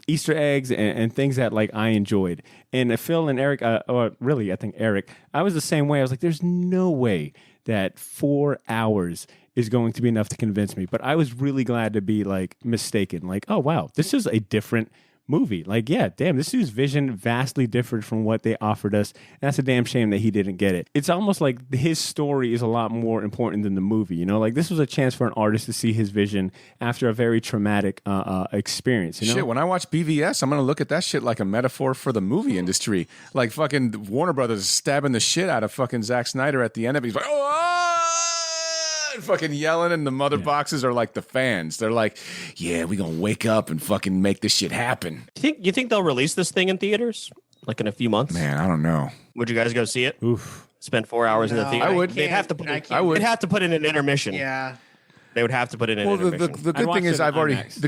Easter eggs and things that like I enjoyed. And Phil and Eric, or really I think Eric, I was the same way. I was like, there's no way that 4 hours is going to be enough to convince me. But I was really glad to be like mistaken. Like, oh wow, this is a different movie. Like, yeah, damn, this dude's vision vastly differed from what they offered us. And that's a damn shame that he didn't get it. It's almost like his story is a lot more important than the movie. Like, this was a chance for an artist to see his vision after a very traumatic experience. Shit, when I watch BVS, I'm going to look at that shit like a metaphor for the movie industry. Like, fucking Warner Brothers stabbing the shit out of fucking Zack Snyder at the end of it. He's like, and fucking yelling, and the mother boxes are like the fans. They're like, yeah, we gonna wake up and fucking make this shit happen. You think they'll release this thing in theaters like in a few months? Man, I don't know. Would you guys go see it? Oof. Spend 4 hours in the theater? I would. They'd have to put in an intermission. Yeah. They would have to put in an intermission. The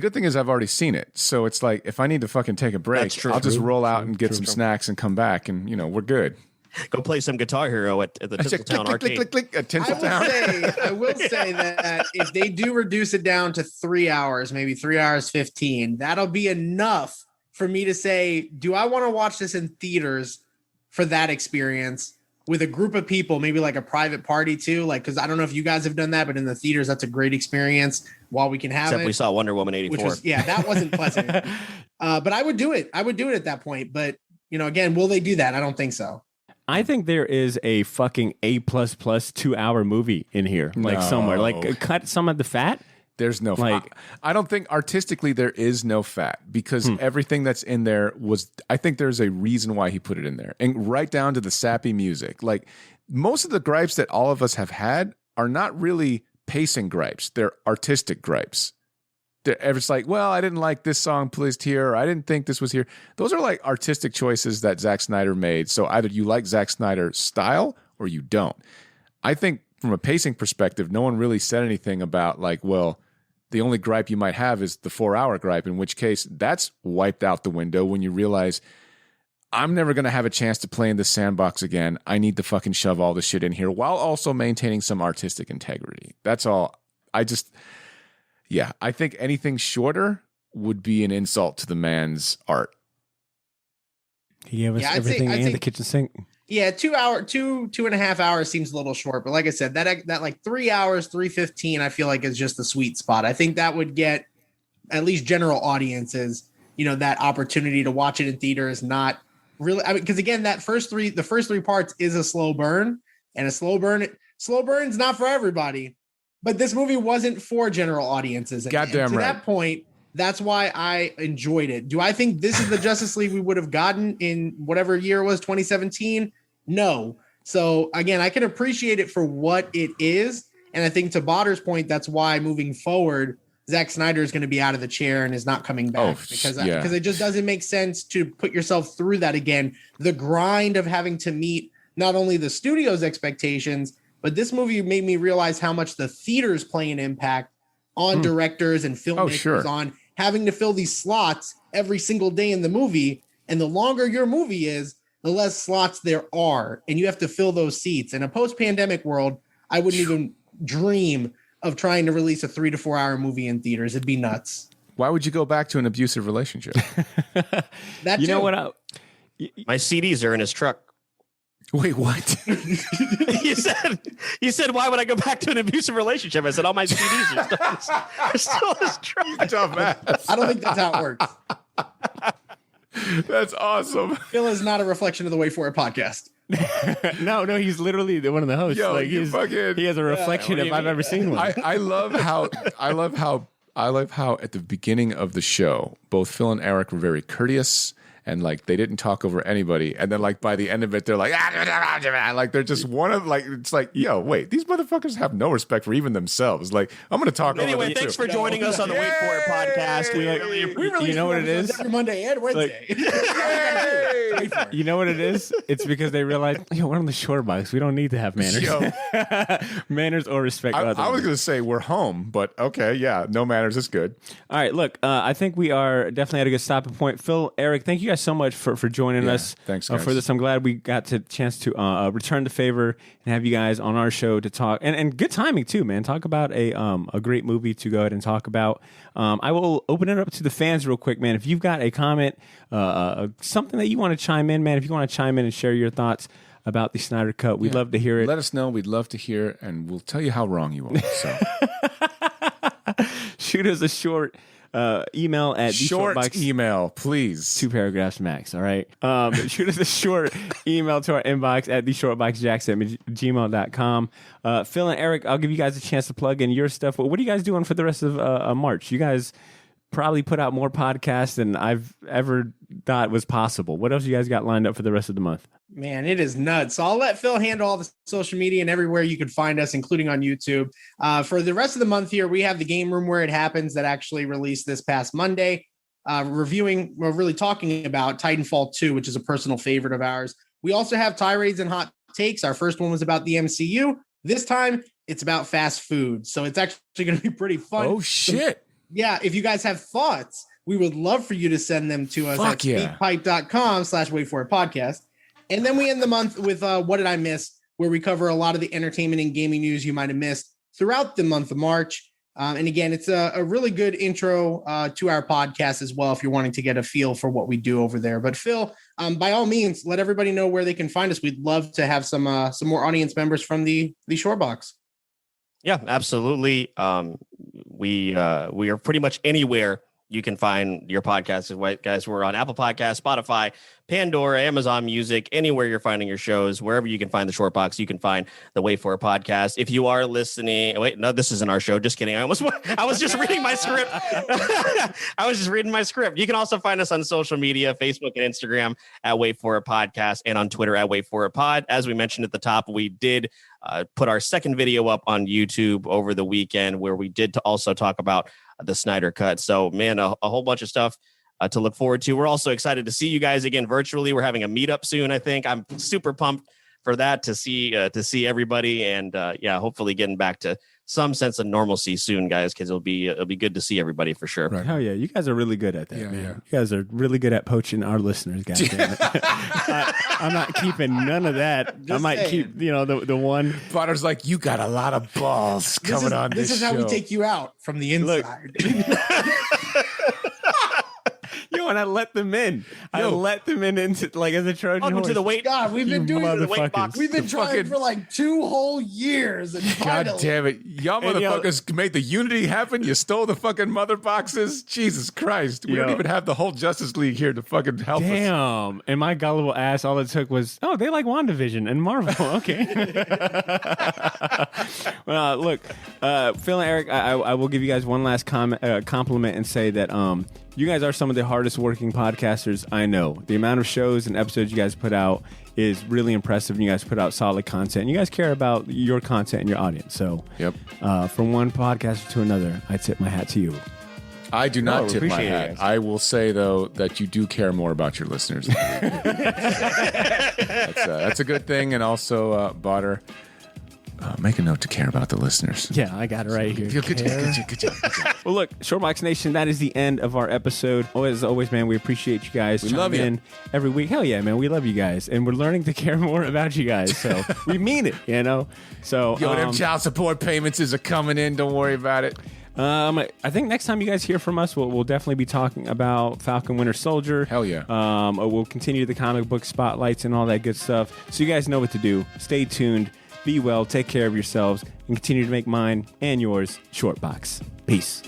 good thing is I've already seen it. So it's like, if I need to fucking take a break, I'll just roll out and get some snacks and come back, and we're good. Go play some Guitar Hero at the Tinseltown Arcade. Click, at Tinseltown. I will say that if they do reduce it down to 3 hours, maybe 3 hours 15, that'll be enough for me to say, do I want to watch this in theaters for that experience with a group of people, maybe like a private party too? Like, because I don't know if you guys have done that, but in the theaters, that's a great experience while we can have Except it. we saw Wonder Woman 84. Which was, that wasn't pleasant. But I would do it. I would do it at that point. But, again, will they do that? I don't think so. I think there is a fucking A++ 2 hour movie in here, like somewhere. Like cut some of the fat. There's no fat. I don't think artistically there is no fat because everything that's in there I think there's a reason why he put it in there. And right down to the sappy music. Like most of the gripes that all of us have had are not really pacing gripes. They're artistic gripes. It's like, well, I didn't like this song placed here, or I didn't think this was here. Those are like artistic choices that Zack Snyder made. So either you like Zack Snyder's style or you don't. I think from a pacing perspective, no one really said anything about like, well, the only gripe you might have is the 4 hour gripe, in which case that's wiped out the window when you realize I'm never going to have a chance to play in this sandbox again. I need to fucking shove all this shit in here while also maintaining some artistic integrity. That's all. I think anything shorter would be an insult to the man's art. He gave us everything and the kitchen sink. Yeah, 2 and a half hours seems a little short, but like I said, that like 3 hours, 3:15, I feel like is just the sweet spot. I think that would get at least general audiences, that opportunity to watch it in theaters. Not really, because again, the first three parts is a slow burn, and a slow burn's not for everybody. But this movie wasn't for general audiences. Goddamn to right. that point, that's why I enjoyed it. Do I think this is the Justice League we would have gotten in whatever year it was, 2017? No. So again, I can appreciate it for what it is. And I think to Bodder's point, that's why moving forward, Zack Snyder is going to be out of the chair and is not coming back because it just doesn't make sense to put yourself through that again. The grind of having to meet not only the studio's expectations, but this movie made me realize how much the theaters play an impact on directors and filmmakers on having to fill these slots every single day in the movie. And the longer your movie is, the less slots there are. And you have to fill those seats. In a post-pandemic world, I wouldn't even dream of trying to release a 3 to 4 hour movie in theaters. It'd be nuts. Why would you go back to an abusive relationship? That you know what? My CDs are in his truck. Wait, what? you said, why would I go back to an abusive relationship? I said, all my CDs are still in his truck. I don't think that's how it works. That's awesome. Phil is not a reflection of the Way For It podcast. No, he's literally one of the hosts. Yo, like he has a reflection if I've ever seen one. I love how at the beginning of the show, both Phil and Eric were very courteous. And like they didn't talk over anybody, and then like by the end of it, they're like, like they're just one of like it's like, yo, wait, these motherfuckers have no respect for even themselves. Like I'm gonna talk. Anyway, thanks for joining us on the Wait For It podcast. We really you know what it is? Every Monday and Wednesday. You know what it is? It's because they realize, we're on the short box. We don't need to have manners, manners or respect. I was gonna say we're home, but okay, yeah, no manners is good. All right, look, I think we are definitely at a good stopping point. Phil, Eric, thank you guys so much for joining us. Thanks, guys. For this. I'm glad we got the chance to return the favor and have you guys on our show to talk. And good timing too, man. Talk about a great movie to go ahead and talk about. I will open it up to the fans real quick, man. If you've got a comment, something that you want to chime in, man. If you want to chime in and share your thoughts about the Snyder Cut, we'd love to hear it. Let us know. We'd love to hear it, and we'll tell you how wrong you are. So shoot us a short email at email, please. 2 paragraphs max. All right. Shoot us a short email to our inbox at theshortboxjacks@gmail.com. Phil and Eric, I'll give you guys a chance to plug in your stuff. What are you guys doing for the rest of March? You guys probably put out more podcasts than I've ever thought was possible. What else you guys got lined up for the rest of the month? Man, it is nuts. So I'll let Phil handle all the social media and everywhere you can find us, including on YouTube. For the rest of the month here, we have the Game Room Where It Happens that actually released this past Monday. We're really talking about Titanfall 2, which is a personal favorite of ours. We also have Tirades and Hot Takes. Our first one was about the MCU. This time, it's about fast food. So it's actually going to be pretty fun. Oh, shit. So, yeah, if you guys have thoughts, we would love for you to send them to us at speakpipe.com/wait for it podcast. And then we end the month with What Did I Miss, where we cover a lot of the entertainment and gaming news you might have missed throughout the month of March. And again, it's a really good intro to our podcast as well, if you're wanting to get a feel for what we do over there. But Phil, by all means, let everybody know where they can find us. We'd love to have some more audience members from the Shortbox. Yeah, absolutely. We are pretty much anywhere you can find your podcast. Right, guys, we're on Apple Podcasts, Spotify, Pandora, Amazon Music, anywhere you're finding your shows, wherever you can find the Shortbox, you can find the Wait For It podcast. If you are listening, wait, no, this isn't our show. Just kidding. I was just reading my script. I was just reading my script. You can also find us on social media, Facebook and Instagram at Wait For It Podcast, and on Twitter at Wait For It Pod. As we mentioned at the top, we did put our second video up on YouTube over the weekend, where we did to also talk about the Snyder Cut. So, man, a whole bunch of stuff to look forward to. We're also excited to see you guys again virtually. We're having a meetup soon, I think. I'm super pumped for that, to see everybody, and hopefully getting back to some sense of normalcy soon, guys, because it'll be good to see everybody for sure. Right. Hell yeah, you guys are really good at that, man. Yeah. You guys are really good at poaching our listeners, guys. I'm not keeping none of that. I might keep, the one. Potter's like, you got a lot of balls coming on this show. This is how we take you out from the inside. Yo, and I let them in. I let them in into as a Trojan horse. To the weight. God, we've been doing the weight box. We've been trying for like 2 whole years. And God damn it. Y'all motherfuckers made the unity happen. You stole the fucking mother boxes. Jesus Christ. We don't even have the whole Justice League here to fucking help us. Damn. And my gullible ass, all it took was, they like WandaVision and Marvel. Okay. Well, look, Phil and Eric, I will give you guys one last compliment and say that you guys are some of the hardest working podcasters I know. The amount of shows and episodes you guys put out is really impressive. You guys put out solid content. You guys care about your content and your audience. So, from one podcaster to another, I tip my hat to you. I do not tip my hat. I will say, though, that you do care more about your listeners. That's a good thing. And also, Botter, make a note to care about the listeners. Yeah, I got it right here. Good job. Well, look, Shortbox Nation, that is the end of our episode. As always, man, we appreciate you guys. We love you. Every week. Hell yeah, man. We love you guys. And we're learning to care more about you guys. So we mean it, So, them child support payments is coming in. Don't worry about it. I think next time you guys hear from us, we'll definitely be talking about Falcon Winter Soldier. Hell yeah. We'll continue the comic book spotlights and all that good stuff. So you guys know what to do. Stay tuned. Be well, take care of yourselves, and continue to make mine and yours Shortbox. Peace.